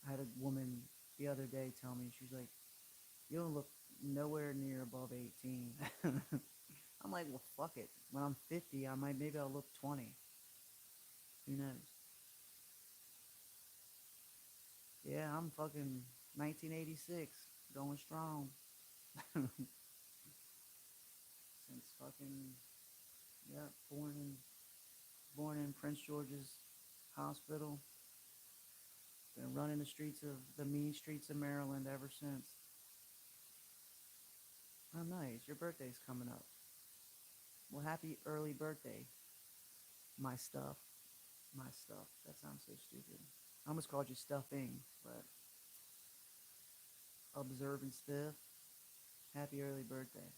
I had a woman the other day tell me, she's like, you don't look nowhere near above 18. I'm like, well, fuck it. When I'm 50, maybe I'll look 20. Who knows? Yeah, I'm fucking 1986, going strong. Since fucking, yeah, born in Prince George's Hospital. Been running the mean streets of Maryland ever since. Oh, nice. Your birthday's coming up. Well, happy early birthday, my stuff. My stuff. That sounds so stupid. I almost called you stuffing, but observing stiff. Happy early birthday.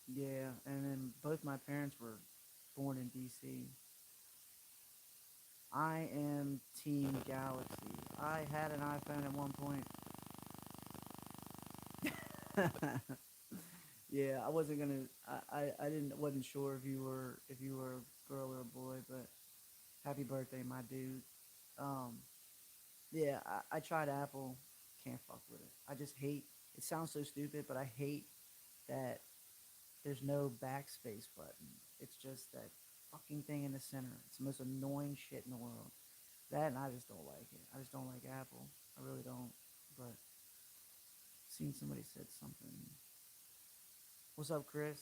Yeah, and then both my parents were born in DC. I am Team Galaxy. I had an iPhone at one point. Yeah, I wasn't gonna. I didn't wasn't sure if you were a girl or a boy, but happy birthday, my dude. Um, yeah, I tried Apple. Can't fuck with it. I just hate. It sounds so stupid, but I hate that there's no backspace button. It's just that fucking thing in the center. It's the most annoying shit in the world. That and I just don't like it. I just don't like Apple. I really don't. But seen somebody said something. What's up, Chris?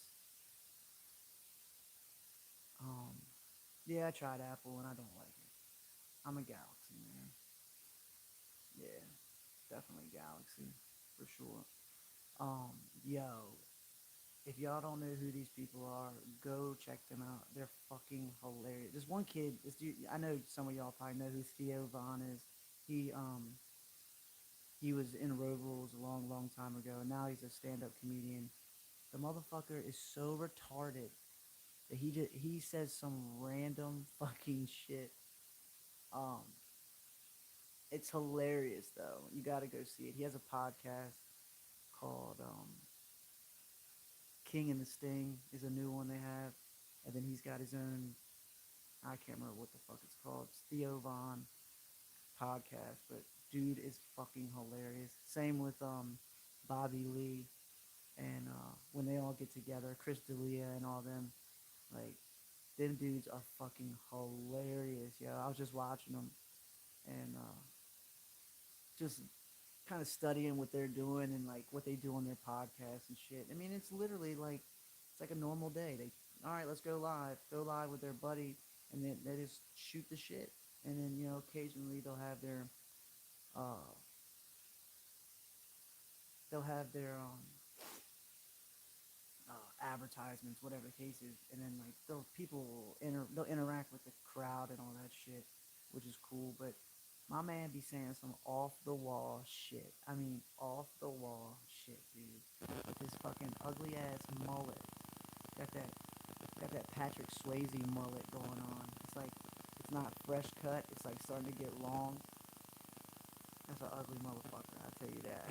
Um, yeah, I tried Apple and I don't like it. I'm a Galaxy man. Yeah, definitely Galaxy for sure. Um, yo, if y'all don't know who these people are, go check them out. They're fucking hilarious. There's one kid. This dude, I know some of y'all probably know who Theo Vaughn is. He um he was in Road Rules a long, long time ago, and now he's a stand-up comedian. The motherfucker is so retarded that he says some random fucking shit. Um, it's hilarious though. You got to go see it. He has a podcast called King and the Sting is a new one they have, and then he's got his own. I can't remember what the fuck it's called. It's Theo Vaughn podcast, but dude is fucking hilarious. Same with Bobby Lee and when they all get together, Chris D'Elia and all them. Like them dudes are fucking hilarious. Yeah, I was just watching them and just kind of studying what they're doing and like what they do on their podcasts and shit. I mean, it's literally like it's like a normal day. They all right, let's go live with their buddy, and then they just shoot the shit. And then occasionally uh they'll have their advertisements, whatever the case is, and then like they'll interact with the crowd and all that shit, which is cool. But my man be saying some off the wall shit. I mean, off the wall shit, dude. With his fucking ugly ass mullet, got that Patrick Swayze mullet going on. It's like it's not fresh cut. It's like starting to get long. That's an ugly motherfucker. I tell you that.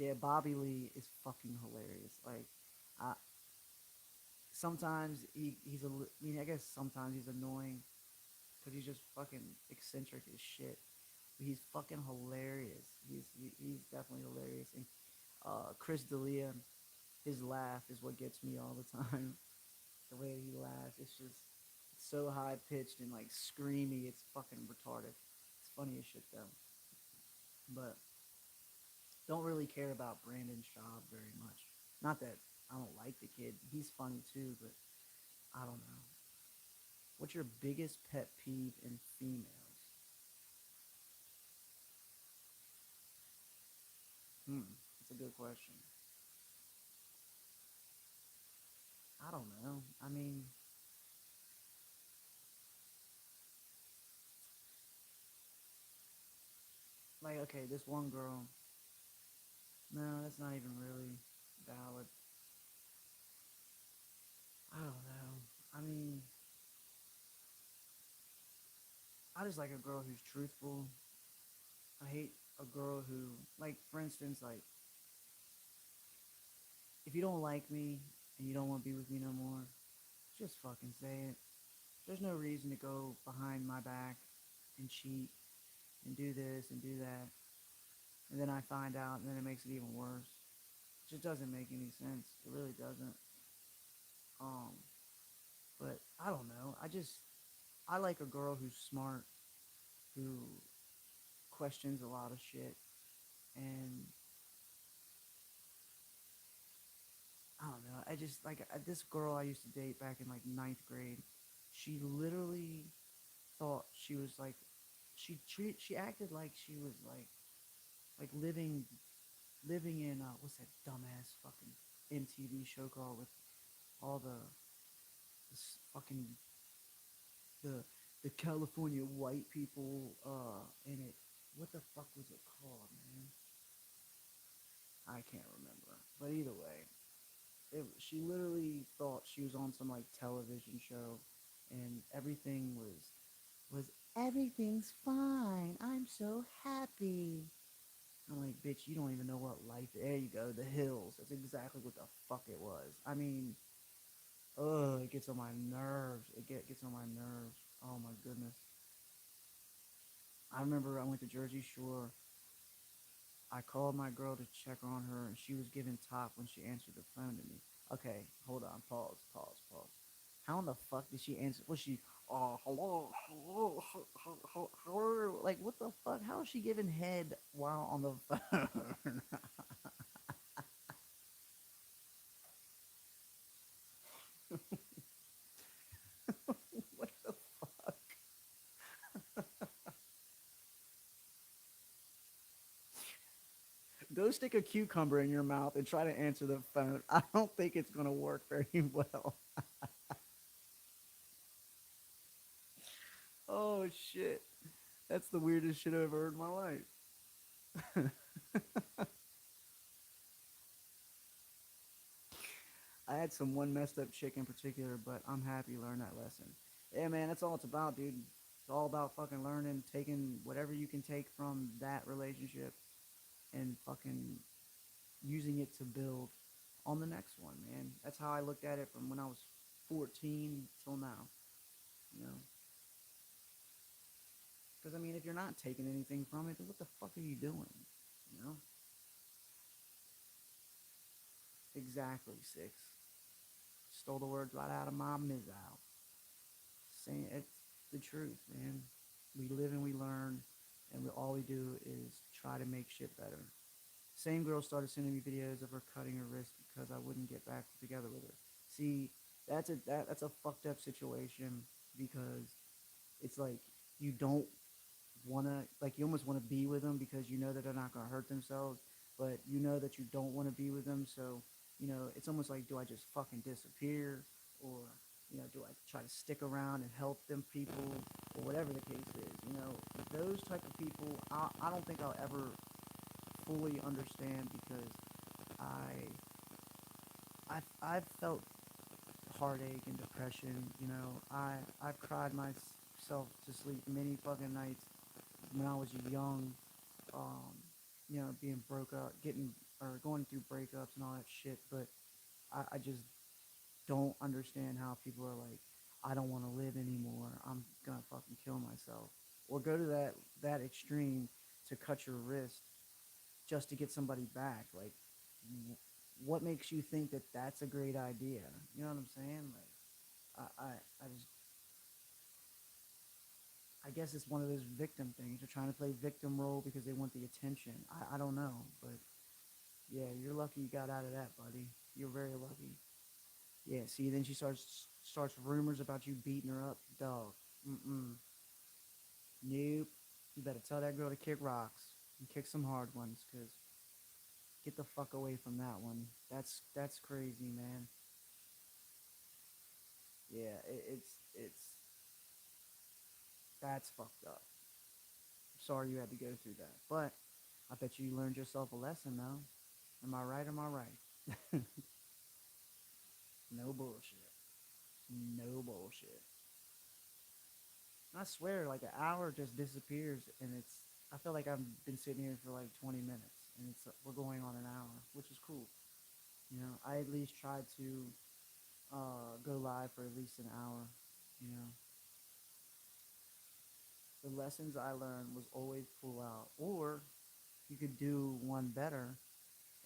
Yeah, Bobby Lee is fucking hilarious. Like, I sometimes he's I mean, I guess sometimes he's annoying because he's just fucking eccentric as shit. But he's fucking hilarious. He's definitely hilarious. And Chris D'Elia, his laugh is what gets me all the time. The way he laughs, it's just it's so high pitched and like screamy. It's fucking retarded. It's funny as shit though. But don't really care about Brandon Schaub very much. Not that I don't like the kid. He's funny too, but I don't know. What's your biggest pet peeve in females? That's a good question. I don't know. I mean, like, okay, this one girl. No, that's not even really valid. I don't know. I mean, I just like a girl who's truthful. I hate a girl who, like, for instance, like, if you don't like me and you don't want to be with me no more, just fucking say it. There's no reason to go behind my back and cheat and do this and do that. And then I find out and then it makes it even worse. It just doesn't make any sense. It really doesn't. Um, but I don't know. I like a girl who's smart, who questions a lot of shit, and I don't know. I just like this girl I used to date back in like ninth grade. She literally thought she was like she acted like she was like living in what's that dumbass fucking MTV show called with all the fucking the the California white people in it. What the fuck was it called, man? I can't remember. But either way, she literally thought she was on some like television show, and everything was everything's fine. I'm so happy. I'm like, bitch, you don't even know what life. There you go, the hills. That's exactly what the fuck it was. I mean, ugh, it gets on my nerves. Gets on my nerves. Oh my goodness. I remember I went to Jersey Shore. I called my girl to check on her, and she was giving top when she answered the phone to me. Okay, hold on, pause, pause, pause. How in the fuck did she answer? Was she, hello, hello, hello? Like, what the fuck? How is she giving head while on the phone? What the fuck? Go stick a cucumber in your mouth and try to answer the phone. I don't think it's gonna work very well. Oh shit. That's the weirdest shit I've ever heard in my life. I had some one messed up chick in particular, but I'm happy to learn that lesson. Yeah, man, that's all it's about, dude. It's all about fucking learning, taking whatever you can take from that relationship and fucking using it to build on the next one, man. That's how I looked at it from when I was 14 till now, you know? Because, I mean, if you're not taking anything from it, then what the fuck are you doing, you know? Exactly, six. Stole the words right out of my mizzow. Saying it's the truth, man. We live and we learn, and all we do is try to make shit better. Same girl started sending me videos of her cutting her wrist because I wouldn't get back together with her. See, that's a fucked up situation because it's like you don't want to like you almost want to be with them because you know that they're not going to hurt themselves, but you know that you don't want to be with them, so it's almost like, do I just fucking disappear, or do I try to stick around and help them people, or whatever the case is. Those type of people, I don't think I'll ever fully understand because I've felt heartache and depression. I've cried myself to sleep many fucking nights when I was young. Um, being broke up, getting or going through breakups and all that shit, but I just don't understand how people are like, I don't want to live anymore. I'm gonna fucking kill myself, or go to that extreme to cut your wrist just to get somebody back. Like, what makes you think that that's a great idea? You know what I'm saying? Like, I just, I guess it's one of those victim things. They're trying to play victim role because they want the attention. I don't know, but yeah, you're lucky you got out of that, buddy. You're very lucky. Yeah, see, then she starts rumors about you beating her up, dog. Mm-mm. Nope. You better tell that girl to kick rocks and kick some hard ones, cause get the fuck away from that one. That's crazy, man. Yeah, it's that's fucked up. Sorry you had to go through that, but I bet you learned yourself a lesson, though. Am I right? Am I right? No bullshit. No bullshit. I swear, like an hour just disappears, and it's. I feel like I've been sitting here for like 20 minutes, and it's we're going on an hour, which is cool. You know, I at least tried to go live for at least an hour. You know, the lessons I learned was always pull out, or you could do one better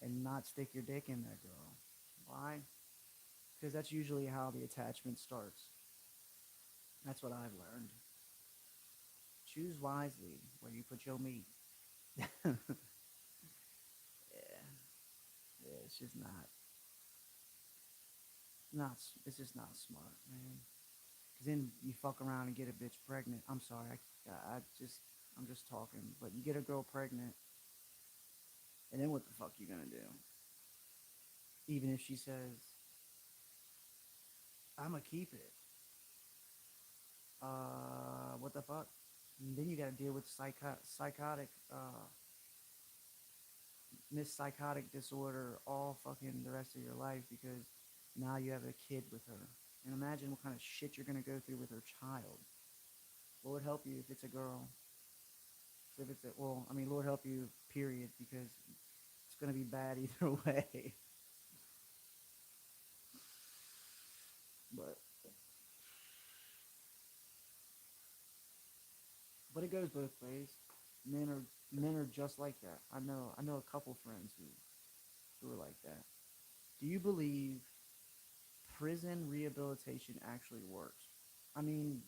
and not stick your dick in that girl. Why? Because that's usually how the attachment starts. That's what I've learned. Choose wisely where you put your meat. Yeah, yeah, it's just not. It's just not smart, man. Cause then you fuck around and get a bitch pregnant. I'm sorry, I'm just talking, but you get a girl pregnant, and then what the fuck you gonna do? Even if she says, "I'm gonna keep it," what the fuck? And then you gotta deal with psychotic, miss psychotic disorder all fucking the rest of your life because now you have a kid with her. And imagine what kind of shit you're gonna go through with her child. Lord help you if it's a girl. So if it's a, well, I mean, Lord help you, period, because it's gonna be bad either way. But it goes both ways. Men are men are just like that. I know a couple friends who are like that. Do you believe prison rehabilitation actually works? I mean,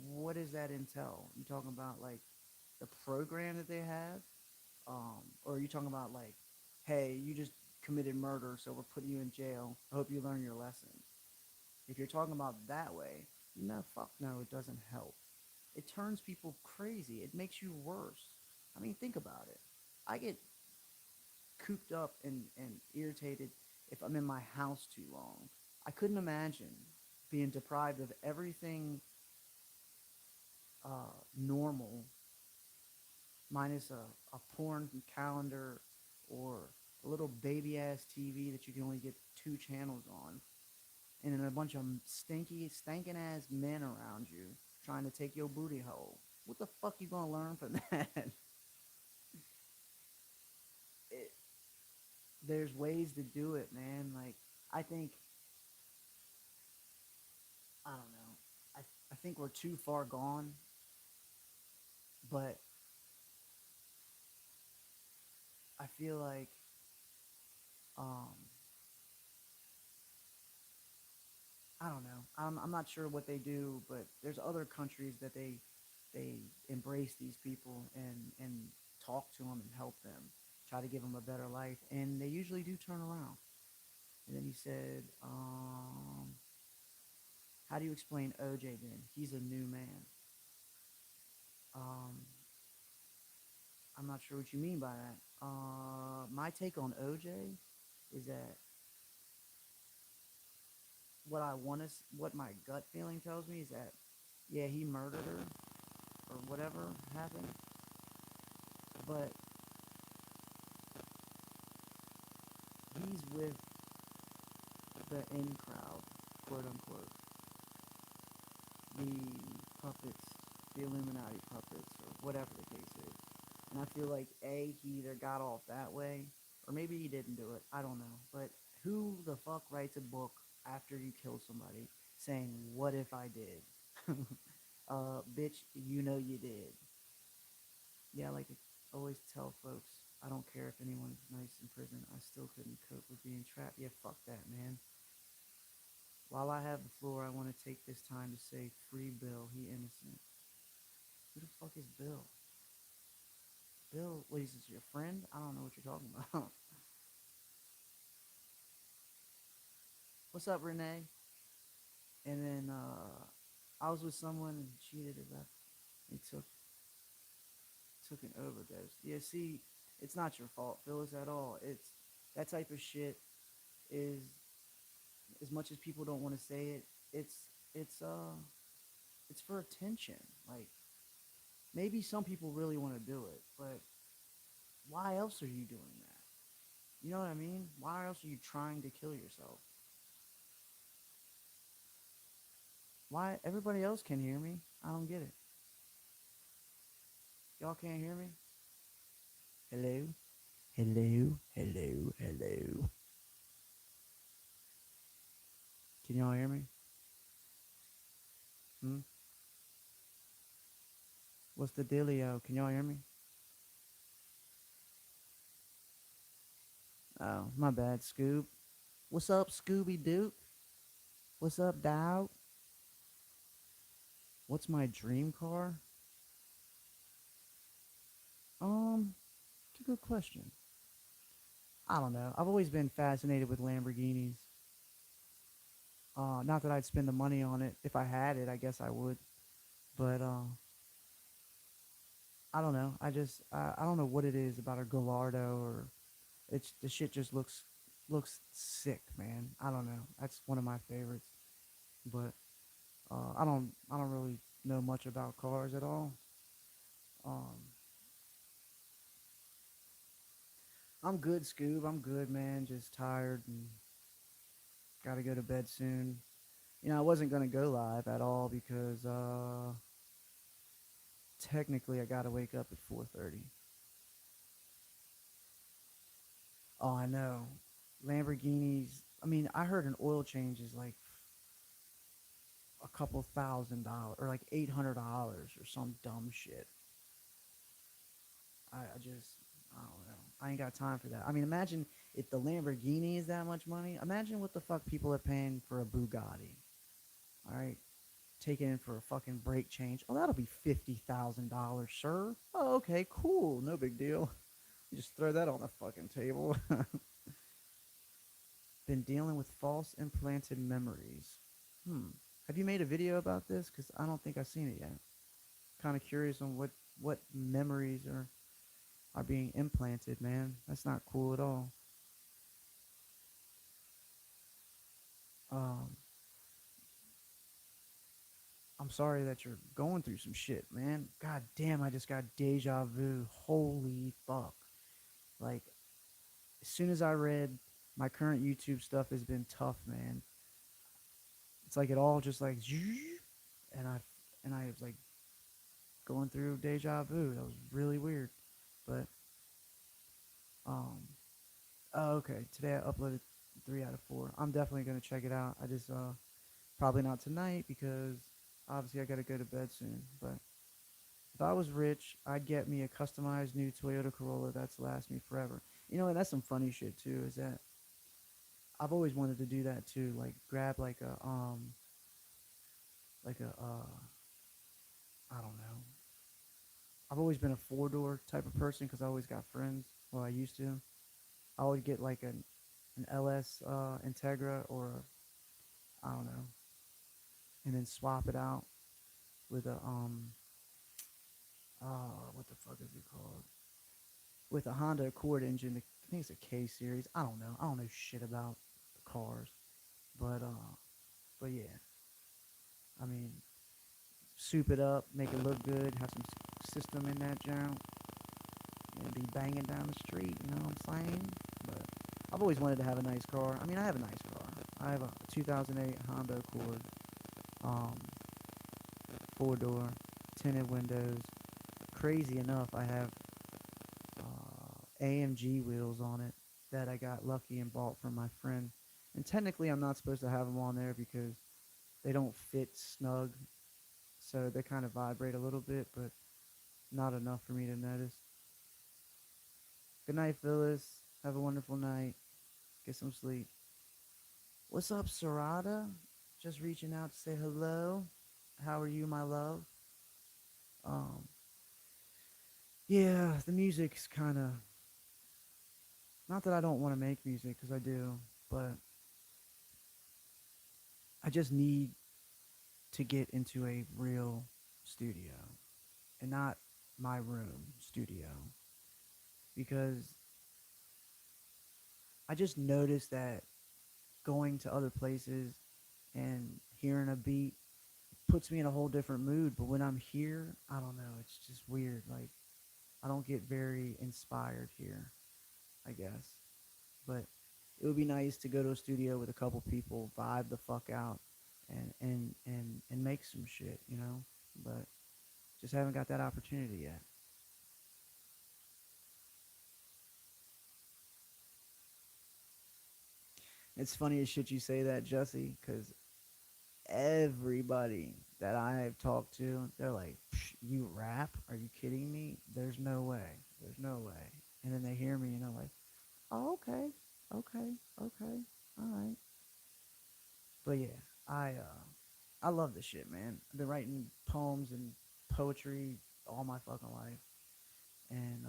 what does that entail? You talking about like the program that they have, or are you talking about like, hey, you just committed murder, so we're putting you in jail. I hope you learn your lesson. If you're talking about that way, no, fuck no, it doesn't help. It turns people crazy. It makes you worse. I mean, think about it. I get cooped up and irritated if I'm in my house too long. I couldn't imagine being deprived of everything normal, minus a porn calendar or a little baby ass TV that you can only get two channels on, and then a bunch of stinking ass men around you trying to take your booty hole. What the fuck you gonna learn from that? it, there's ways to do it, man. Like, I think, I don't know. I think we're too far gone, but I feel like um, I don't know. I'm not sure what they do, but there's other countries that they embrace these people and talk to them and help them, try to give them a better life, and they usually do turn around. And then he said, "How do you explain OJ? Then he's a new man." Um, I'm not sure what you mean by that. My take on OJ is that what my gut feeling tells me is that, yeah, he murdered her or whatever happened, but he's with the in crowd, quote unquote, the puppets, the Illuminati puppets, or whatever the case is. And I feel like A, he either got off that way, Or maybe he didn't do it. I don't know. But who the fuck writes a book after you kill somebody saying, "What if I did?" Bitch, you know you did. Yeah, I like to always tell folks, I don't care if anyone's nice in prison. I still couldn't cope with being trapped. Yeah, fuck that, man. While I have the floor, I want to take this time to say, free Bill. He innocent. Who the fuck is Bill? Bill, what is this, your friend? I don't know what you're talking about. What's up, Renee? And then I was with someone and cheated and left. He took an overdose. Yeah, see, it's not your fault, Phyllis, at all. It's that type of shit is, as much as people don't want to say it, it's it's uh it's for attention. Like, maybe some people really want to do it, but why else are you doing that? You know what I mean? Why else are you trying to kill yourself? Why everybody else can hear me? I don't get it. Y'all can't hear me? Hello? Hello? Hello? Hello? Can y'all hear me? Hmm? What's the dealio? Can y'all hear me? Oh, my bad, Scoob. What's up, Scooby Doo? What's up, dog? What's my dream car? It's a good question. I don't know. I've always been fascinated with Lamborghinis. Not that I'd spend the money on it. If I had it, I guess I would. But I don't know. I don't know what it is about a Gallardo, or it's the shit just looks sick, man. I don't know. That's one of my favorites. But I don't really know much about cars at all. Um, I'm good, Scoob. I'm good, man. Just tired and got to go to bed soon. I wasn't gonna go live at all because technically I gotta wake up at 4:30. Oh, I know. Lamborghinis. I mean, I heard an oil change is like a couple $1,000 or like $800 or some dumb shit. I don't know. I ain't got time for that. I mean, imagine if the Lamborghini is that much money. Imagine what the fuck people are paying for a Bugatti. All right, taking in for a fucking brake change. Oh, that'll be $50,000, sir. Oh, okay, cool. No big deal. You just throw that on the fucking table. Been dealing with false implanted memories. Have you made a video about this? Because I don't think I've seen it yet. Kind of curious on what memories are being implanted, man. That's not cool at all. Um, I'm sorry that you're going through some shit, man. God damn, I just got deja vu. Holy fuck. Like, as soon as I read my current YouTube stuff has been tough, man. It's like it all just like, and I was like going through deja vu. That was really weird. But um oh, okay. Today I uploaded 3 out of 4. I'm definitely gonna check it out. I just probably not tonight because obviously I gotta go to bed soon. But if I was rich, I'd get me a customized new Toyota Corolla that's last me forever. And that's some funny shit too. Is that I've always wanted to do that too. Like grab like a I don't know. I've always been a 4-door type of person because I always got friends. Well, I used to. I would get like an LS Integra or I don't know, and then swap it out with a what the fuck is it called? With a Honda Accord engine. I think it's a K series. I don't know. I don't know shit about the cars, but yeah. I mean, soup it up, make it look good, have some system in that junk, and be banging down the street. You know what I'm saying? But I've always wanted to have a nice car. I mean, I have a nice car. I have a 2008 Honda Accord, um, 4-door, tinted windows. Crazy enough, I have AMG wheels on it. that I got lucky and bought from my friend. And technically, I'm not supposed to have them on there because they don't fit snug, so they kind of vibrate a little bit, but not enough for me to notice. Good night, Phyllis. Have a wonderful night. Get some sleep. What's up, Sarada? Just reaching out to say hello. How are you, my love? Um, yeah, the music's kind of not that I don't want to make music because I do, but I just need to get into a real studio and not my room studio because I just noticed that going to other places and hearing a beat puts me in a whole different mood. But when I'm here, I don't know. It's just weird. Like, I don't get very inspired here, I guess. But it would be nice to go to a studio with a couple people, vibe the fuck out, and make some shit, you know. But just haven't got that opportunity yet. It's funny as shit you say that, Jesse, because everybody that I've talked to, they're like, "You rap? Are you kidding me? There's no way. There's no way." And then they hear me, and they're like, "Oh, okay, okay, okay, all right." But yeah, I love this shit, man. I've been writing poems and poetry all my fucking life, and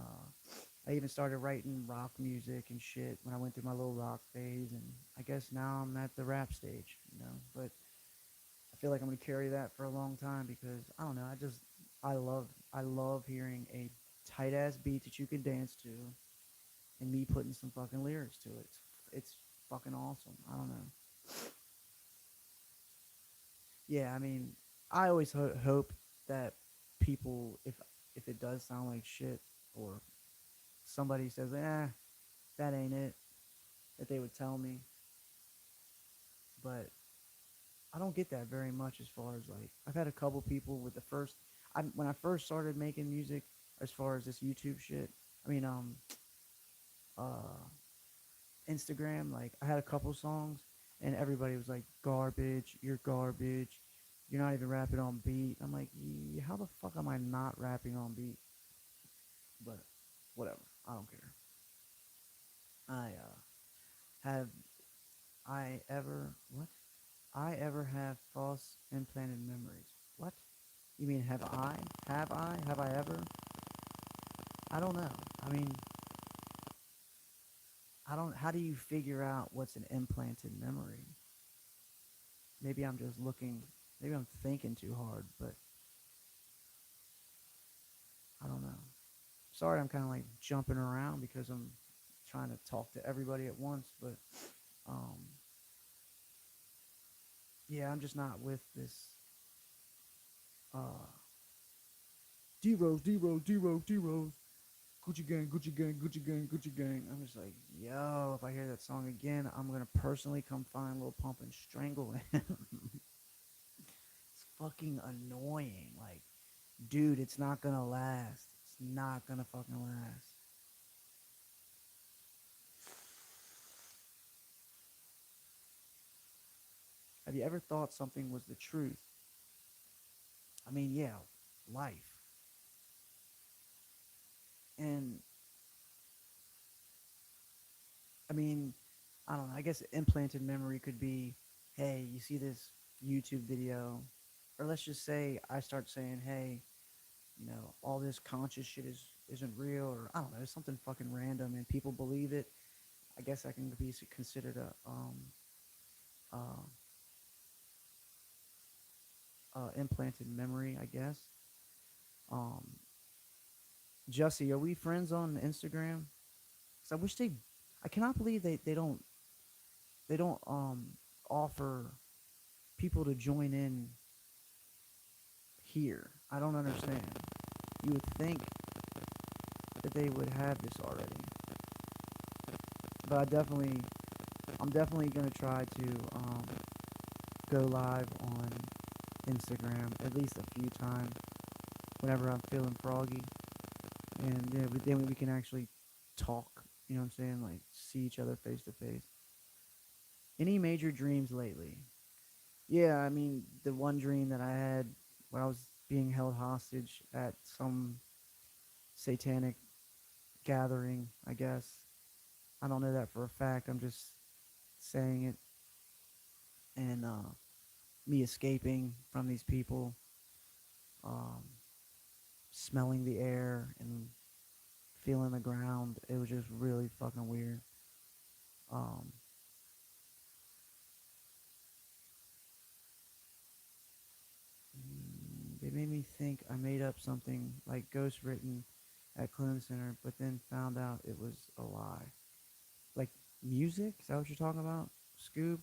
I even started writing rock music and shit when I went through my little rock phase, and I guess now I'm at the rap stage, you know. But I feel like I'm gonna carry that for a long time because I don't know. I love hearing a tight ass beat that you can dance to, and me putting some fucking lyrics to it. It's fucking awesome. I don't know. Yeah, I mean, I always hope that people, if it does sound like shit, or somebody says, that ain't it, that they would tell me. But I don't get that very much as far as like I've had a couple people with the first when I first started making music as far as this YouTube shit. I mean uh Instagram, like I had a couple songs and everybody was like garbage, you're garbage. You're not even rapping on beat. I'm like, how the fuck am I not rapping on beat? But whatever. I don't care. I have I ever what? I ever have false implanted memories. What? You mean have I? Have I? Have I ever? I don't know. I mean, I don't. How do you figure out what's an implanted memory? Maybe I'm just looking. Maybe I'm thinking too hard, but I don't know. Sorry, I'm kind of like jumping around because I'm trying to talk to everybody at once. But um, yeah, I'm just not with this. Uh, D Rose, D Rose, D Rose, D Rose. Gucci gang, Gucci gang, Gucci gang, Gucci gang. I'm just like, yo, if I hear that song again, I'm gonna personally come find Lil Pump and strangle him. It's fucking annoying. Like, dude, it's not gonna last. It's not gonna fucking last. Have you ever thought something was the truth? I mean, yeah, life. And I mean, I don't know. I guess implanted memory could be, hey, you see this YouTube video, or let's just say I start saying, hey, all this conscious shit isn't real, or I don't know, something fucking random, and people believe it. I guess that can be considered a uh, implanted memory. I guess. Um, Jussie, are we friends on Instagram? 'Cause I wish they. I cannot believe they don't offer people to join in here. I don't understand. You would think that they would have this already, but I'm definitely gonna try to go live on Instagram at least a few times whenever I'm feeling froggy, and yeah, but then we can actually talk, You know what I'm saying? Like see each other face to face. Any major dreams lately? Yeah, I mean, the one dream that I had when I was being held hostage at some satanic gathering, I guess. I don't know that for a fact. I'm just saying it. And me escaping from these people, um, smelling the air and feeling the ground. It was just really fucking weird. Um, they made me think I made up something like ghost written at Clone Center, but then found out it was a lie. Like music? Is that what you're talking about? Scoob?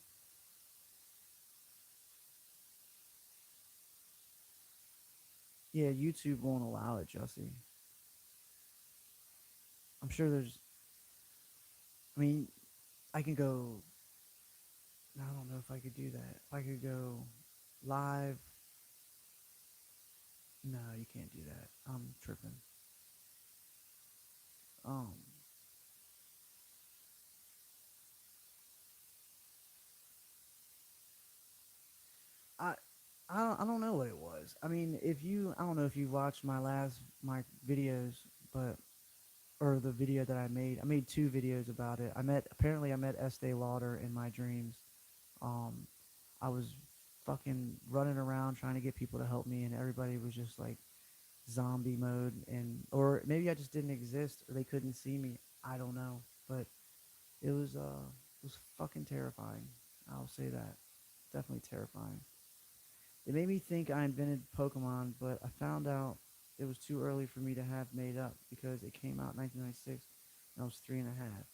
Yeah, YouTube won't allow it, Jussie. I'm sure there's. I mean, I can go. I don't know if I could do that. If I could go live. No, you can't do that. I'm tripping. Um, I, I don't know what it was. I mean, if you, I don't know if you watched my videos, but or the video that I made. I made two videos about it. I met Estee Lauder in my dreams. Um, I was fucking running around trying to get people to help me, and everybody was just like zombie mode, and or maybe I just didn't exist, or they couldn't see me. I don't know, but it was fucking terrifying. I'll say that. Definitely terrifying. It made me think I invented Pokemon, but I found out it was too early for me to have made up because it came out in 1996 and I was three and a half.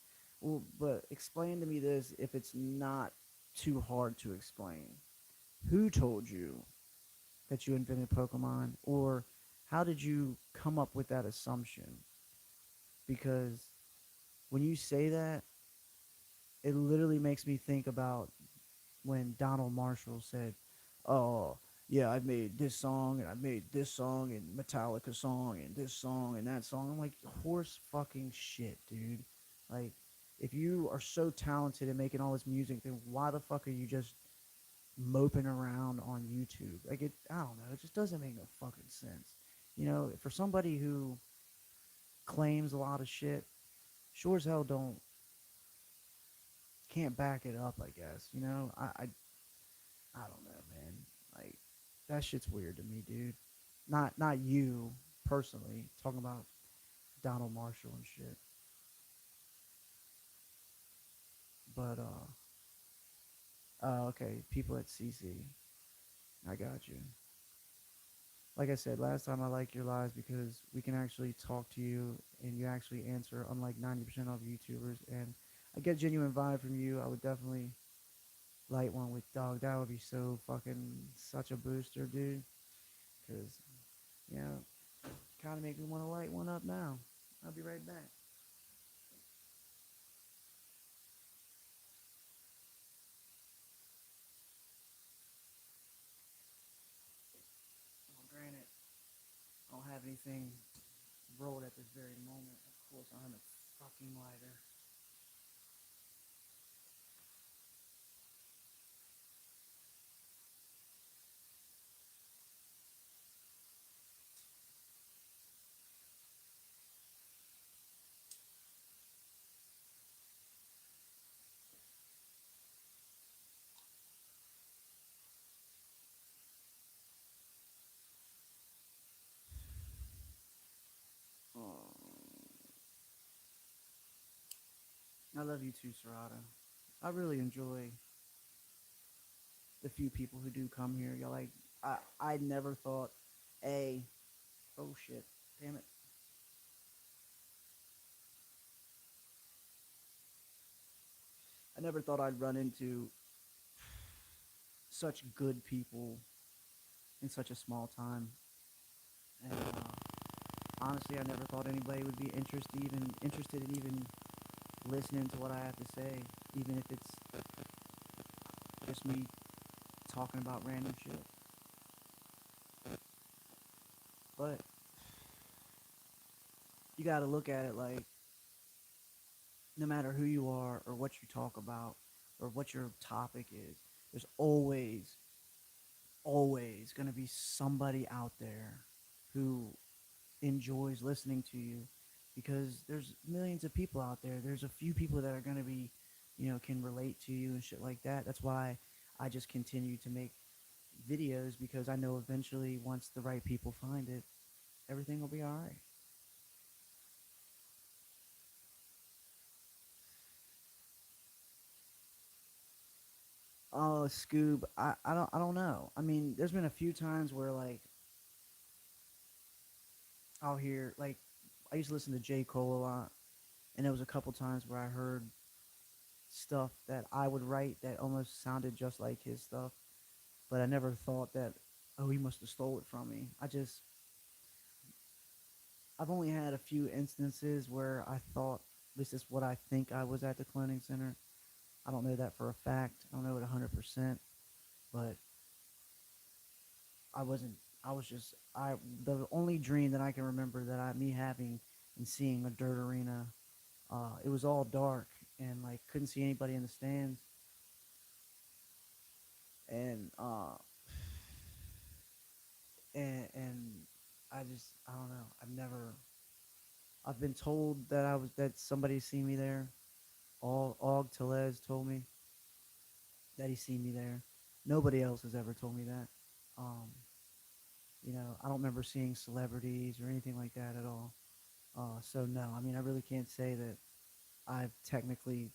Well, but explain to me this if it's not too hard to explain. Who told you that you invented Pokemon, or how did you come up with that assumption? Because when you say that, it literally makes me think about when Donald Marshall said, "Oh, yeah, I made this song and I made this song and Metallica song and this song and that song." I'm like, horse fucking shit, dude. Like, if you are so talented at making all this music, then why the fuck are you just moping around on YouTube? Like, I don't know. It just doesn't make no fucking sense. You know, for somebody who claims a lot of shit, sure as hell can't back it up. I guess I don't know, man. Like that shit's weird to me, dude. Not you personally. Talking about Donald Marshall and shit. But okay, people at CC. I got you. Like I said last time, I like your lives because we can actually talk to you and you actually answer, unlike 90% of YouTubers. And I get genuine vibe from you. I would definitely light one with dog. That would be so fucking such a booster, dude. Because you know, kind of make me want to light one up now. I'll be right back. Well, granted, I don't have anything rolled at this very moment. Of course, I have a fucking lighter. Oh, I love you too, Serrata. I really enjoy the few people who do come here. You're like, I never thought, a, oh shit, damn it. I never thought I'd run into such good people in such a small time. And honestly, I never thought anybody would be interested in even listening to what I have to say, even if it's just me talking about random shit. But you got to look at it like no matter who you are or what you talk about or what your topic is, there's always going to be somebody out there who enjoys listening to you, because there's millions of people out there. There's a few people that are going to be, can relate to you and shit like that. That's why I just continue to make videos, because I know eventually once the right people find it, everything will be all right. Oh, Scoob, I don't know. I mean, there's been a few times where like I'll hear like I used to listen to J. Cole a lot, and there was a couple times where I heard stuff that I would write that almost sounded just like his stuff, but I never thought that, oh, he must have stole it from me. I've only had a few instances where I thought this is what I think I was at the cloning center. I don't know that for a fact. I don't know it 100%, but I wasn't. I was just I. The only dream that I can remember that me having and seeing a dirt arena. It was all dark and like couldn't see anybody in the stands, and and I don't know. I've been told that somebody seen me there. Og Telez told me that he seen me there. Nobody else has ever told me that. Um, I don't remember seeing celebrities or anything like that at all. So no, I mean, I really can't say that I've technically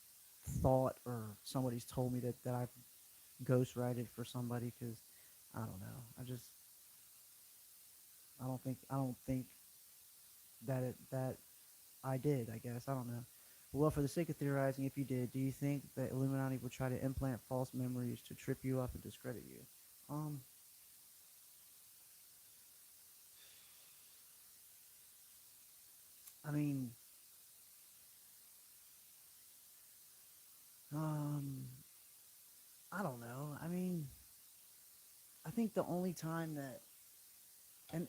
thought or somebody's told me that I've ghostwrited for somebody, because I don't know. I don't think that I did. I guess I don't know. Well, for the sake of theorizing, if you did, do you think that Illuminati would try to implant false memories to trip you up and discredit you? Um, I mean, um, I don't know. I mean, I think the only time that, and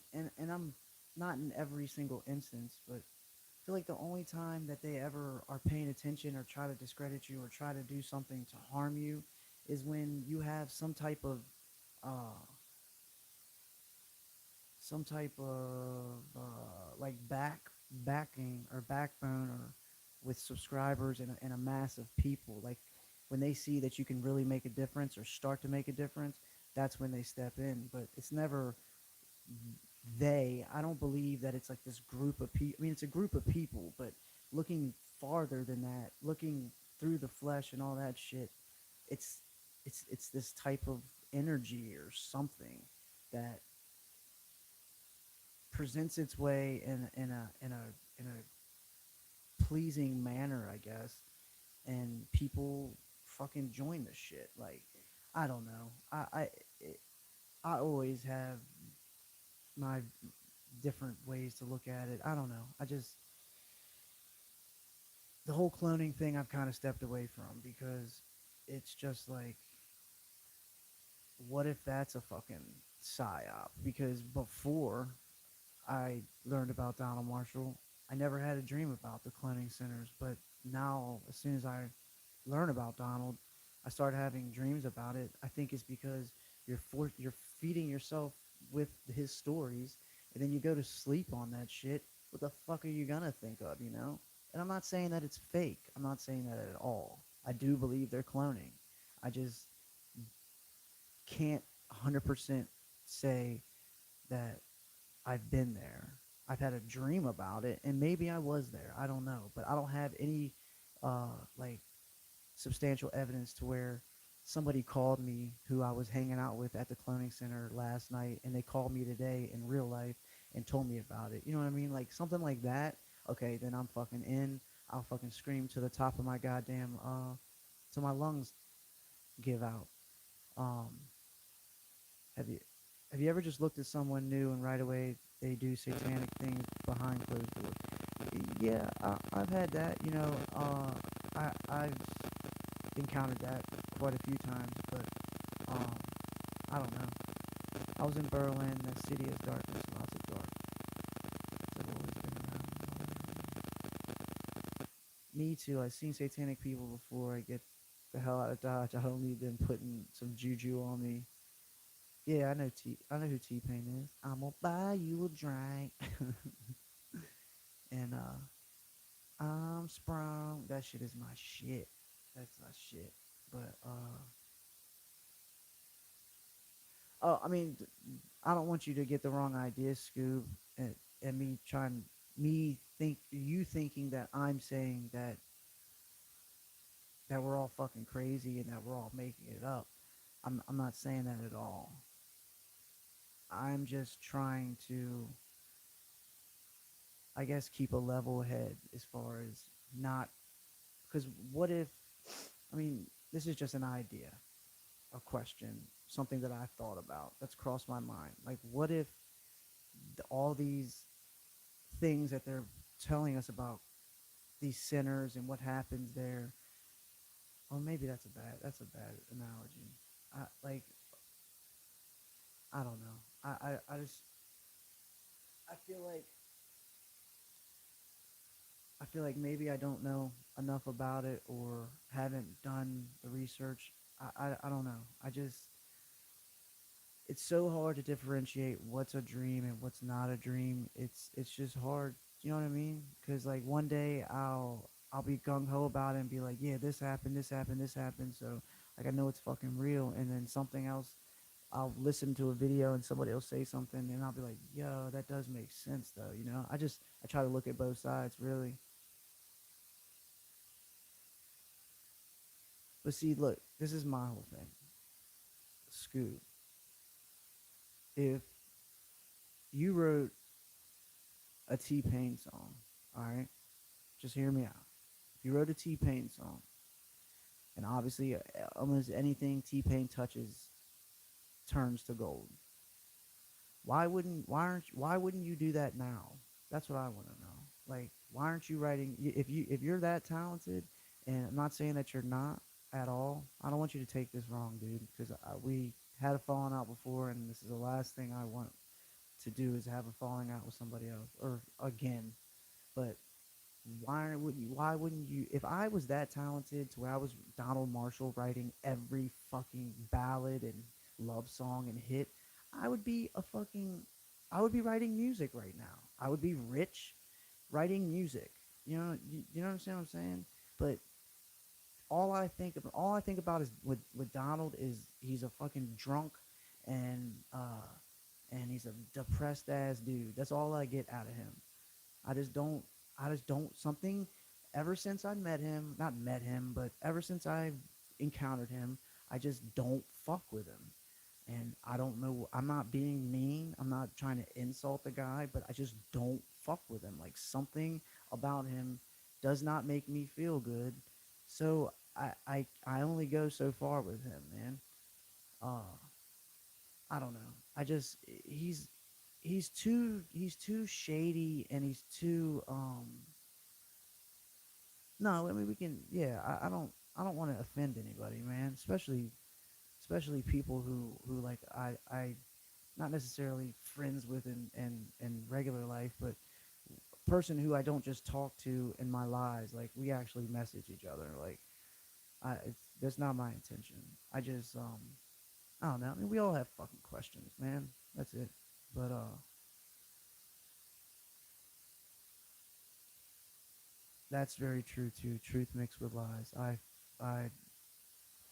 I'm not in every single instance, but I feel like the only time that they ever are paying attention or try to discredit you or try to do something to harm you is when you have uh, like backing or backbone, or with subscribers and a mass of people. Like when they see that you can really make a difference or start to make a difference, that's when they step in. But it's never I don't believe that it's like this group of people. I mean, it's a group of people, but looking farther than that, looking through the flesh and all that shit, it's it's this type of energy or something that presents its way in a pleasing manner, I guess, and people fucking join the shit. Like, I don't know. I always have my different ways to look at it. I don't know. The whole cloning thing I've kind of stepped away from, because it's just like, what if that's a fucking psyop? Because before I learned about Donald Marshall, I never had a dream about the cloning centers. But now, as soon as I learn about Donald, I start having dreams about it. I think it's because you're feeding yourself with his stories, and then you go to sleep on that shit. What the fuck are you gonna think of, you know? And I'm not saying that it's fake. I'm not saying that at all. I do believe they're cloning. I just can't 100% say that I've been there. I've had a dream about it, and maybe I was there. I don't know, but I don't have any like substantial evidence to where somebody called me who I was hanging out with at the cloning center last night, and they called me today in real life and told me about it. You know what I mean? Like something like that. Okay, then I'm fucking in. I'll fucking scream to the top of my goddamn till my lungs give out. Um, have you have you ever just looked at someone new and right away they do satanic things behind closed doors? Yeah, I've had that. I've encountered that quite a few times, but um, I don't know. I was in Berlin. The city is darkness, lots of dark. It's always been around. Me too. I've seen satanic people before. I get the hell out of Dodge. I don't need them putting some juju on me. Yeah, I know I know who T Pain is. I'm gonna buy you a drink, and I'm sprung. That shit is my shit. That's my shit. But oh, I mean, I don't want you to get the wrong idea, Scoob, and me think you thinking that I'm saying that we're all fucking crazy and that we're all making it up. I'm not saying that at all. I'm just trying to, I guess, keep a level head as far as not, because what if, I mean, this is just an idea, a question, something that I've thought about that's crossed my mind. Like, what if all these things that they're telling us about these sinners and what happens there, or maybe that's a bad analogy. Like, I don't know. I just, I feel like, I feel like maybe I don't know enough about it or haven't done the research. I don't know. I just, it's so hard to differentiate what's a dream and what's not a dream. It's just hard. You know what I mean? Because like one day I'll be gung ho about it and be like, yeah, this happened, this happened, this happened. So like I know it's fucking real. And then something else, I'll listen to a video and somebody will say something and I'll be like, yo, that does make sense though. You know, I try to look at both sides really. But see, look, this is my whole thing. Scoot. If you wrote a T Pain song, all right, just hear me out. If you wrote a T Pain song, and obviously almost anything T Pain touches turns to gold, why wouldn't you do that now? That's what I want to know. Like, why aren't you writing? If you're that talented, and I'm not saying that you're not at all. I don't want you to take this wrong, dude, because we had a falling out before, and this is the last thing I want to do is have a falling out with somebody else or again. But why wouldn't you if I was that talented to where I was Donald Marshall writing every fucking ballad and love song and hit, I would be a fucking I would be writing music right now. I would be rich writing music. You know what I'm saying? But all I think about is with Donald is he's a fucking drunk and he's a depressed ass dude. That's all I get out of him. I just don't I just don't something ever since I met him, not met him, but ever since I've encountered him, I just don't fuck with him. And I don't know, I'm not being mean. I'm not trying to insult the guy, but I just don't fuck with him. Like something about him does not make me feel good. So I only go so far with him, man. Uh I don't know. I just he's too shady and he's too no, I mean we can yeah, I don't want to offend anybody, man. Especially people who like I not necessarily friends with in regular life, but person who I don't just talk to in my lives. Like we actually message each other. Like that's not my intention. I don't know. I mean we all have fucking questions, man. That's it. But that's very true too. Truth mixed with lies. I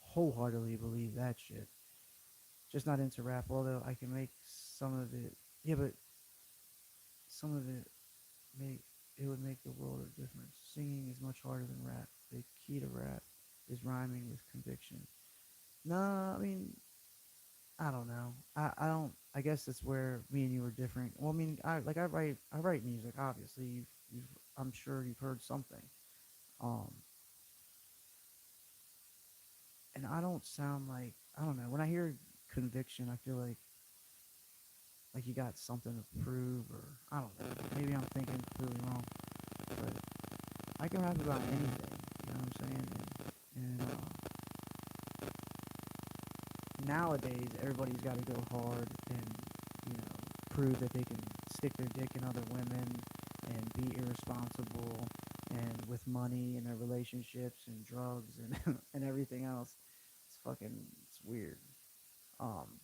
wholeheartedly believe that shit. Just not into rap, although I can make some of it. Yeah, but some of it make it would make the world a difference. Singing is much harder than rap. The key to rap is rhyming with conviction. No, I mean I don't know. I don't. I guess that's where me and you are different. Well, I mean, I write music. Obviously, you've I'm sure you've heard something. Um, and I don't sound like I don't know. When I hear conviction, I feel like you got something to prove, or I don't know. Maybe I'm thinking completely wrong, but I can rap about anything. You know what I'm saying? And nowadays, everybody's got to go hard and prove that they can stick their dick in other women and be irresponsible and with money and their relationships and drugs and and everything else. It's weird. Um,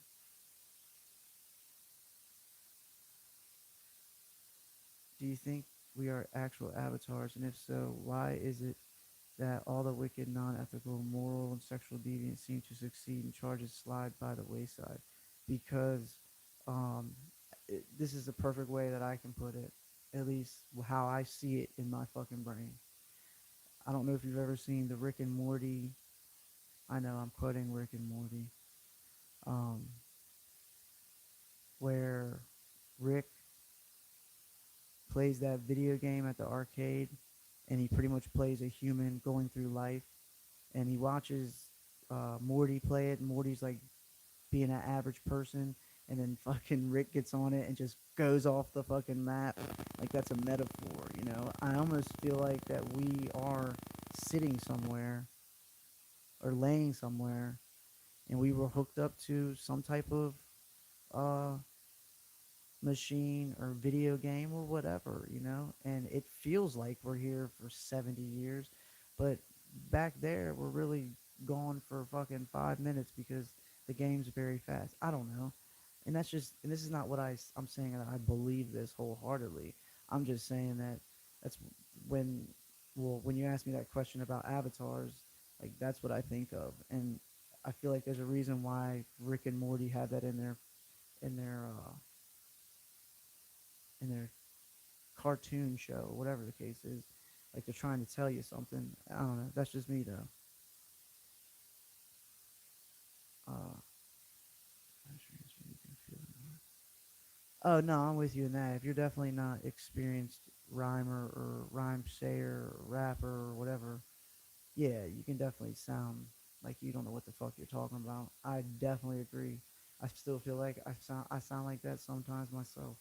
do you think we are actual avatars, and if so, why is it that all the wicked, non-ethical, moral, and sexual deviants seem to succeed and charges slide by the wayside? Because um, this is the perfect way that I can put it, at least how I see it in my fucking brain. I don't know if you've ever seen the Rick and Morty. I know I'm quoting Rick and Morty, um, where Rick plays that video game at the arcade, and he pretty much plays a human going through life, and he watches Morty play it. And Morty's like being an average person, and then fucking Rick gets on it and just goes off the fucking map. Like that's a metaphor, you know. I almost feel like that we are sitting somewhere or laying somewhere, and we were hooked up to some type of uh machine or video game or whatever, you know, and it feels like we're here for 70 years, but back there we're really gone for fucking 5 minutes because the game's very fast. I don't know. And that's just, and this is not what I'm saying that I believe this wholeheartedly. I'm just saying that that's when, well, when you ask me that question about avatars, like that's what I think of. And I feel like there's a reason why Rick and Morty have that in their, in their cartoon show, whatever the case is. Like they're trying to tell you something. I don't know. That's just me though. Uh, oh no, I'm with you in that. If you're definitely not experienced rhymer or rhyme sayer or rapper or whatever, yeah, you can definitely sound like you don't know what the fuck you're talking about. I definitely agree. I still feel like I sound like that sometimes myself.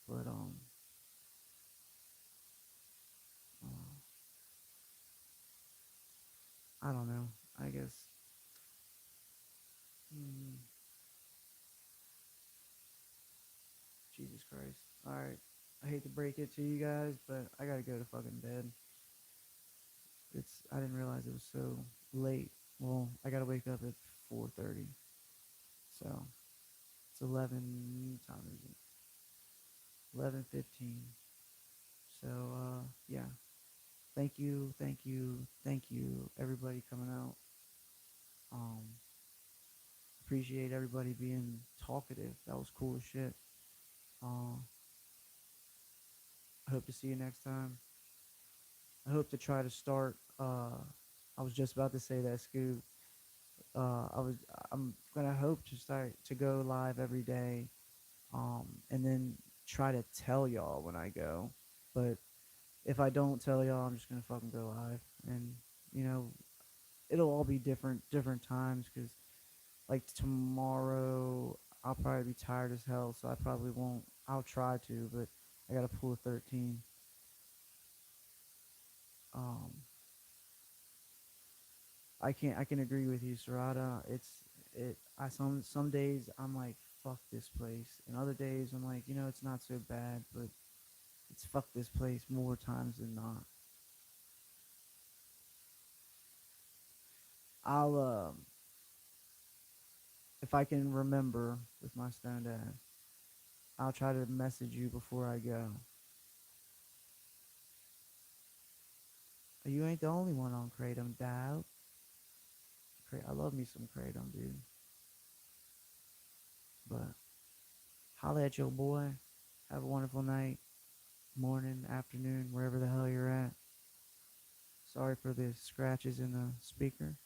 But uh, I don't know. I guess. Mm, Jesus Christ. All right. I hate to break it to you guys, but I gotta go to fucking bed. I didn't realize it was so late. Well, I gotta wake up at 4:30, so it's 11. Time is it? 11:15. So yeah. Thank you, everybody coming out. Um, appreciate everybody being talkative. That was cool as shit. Uh, I hope to see you next time. I hope to try to start. I was just about to say that, Scoop. I'm gonna hope to start to go live every day, and then try to tell y'all when I go. But if I don't tell y'all, I'm just gonna fucking go live, and you know, it'll all be different times. Cause like tomorrow, I'll probably be tired as hell, so I probably won't. I'll try to, but I gotta pull a 13. Um, I can agree with you, Sarada. I some days I'm like fuck this place, and other days I'm like, you know, it's not so bad, but it's fuck this place more times than not. I'll if I can remember with my stone dad, I'll try to message you before I go. You ain't the only one on Kratom, dad. I love me some Kratom, dude. But holla at your boy. Have a wonderful night, morning, afternoon, wherever the hell you're at. Sorry for the scratches in the speaker.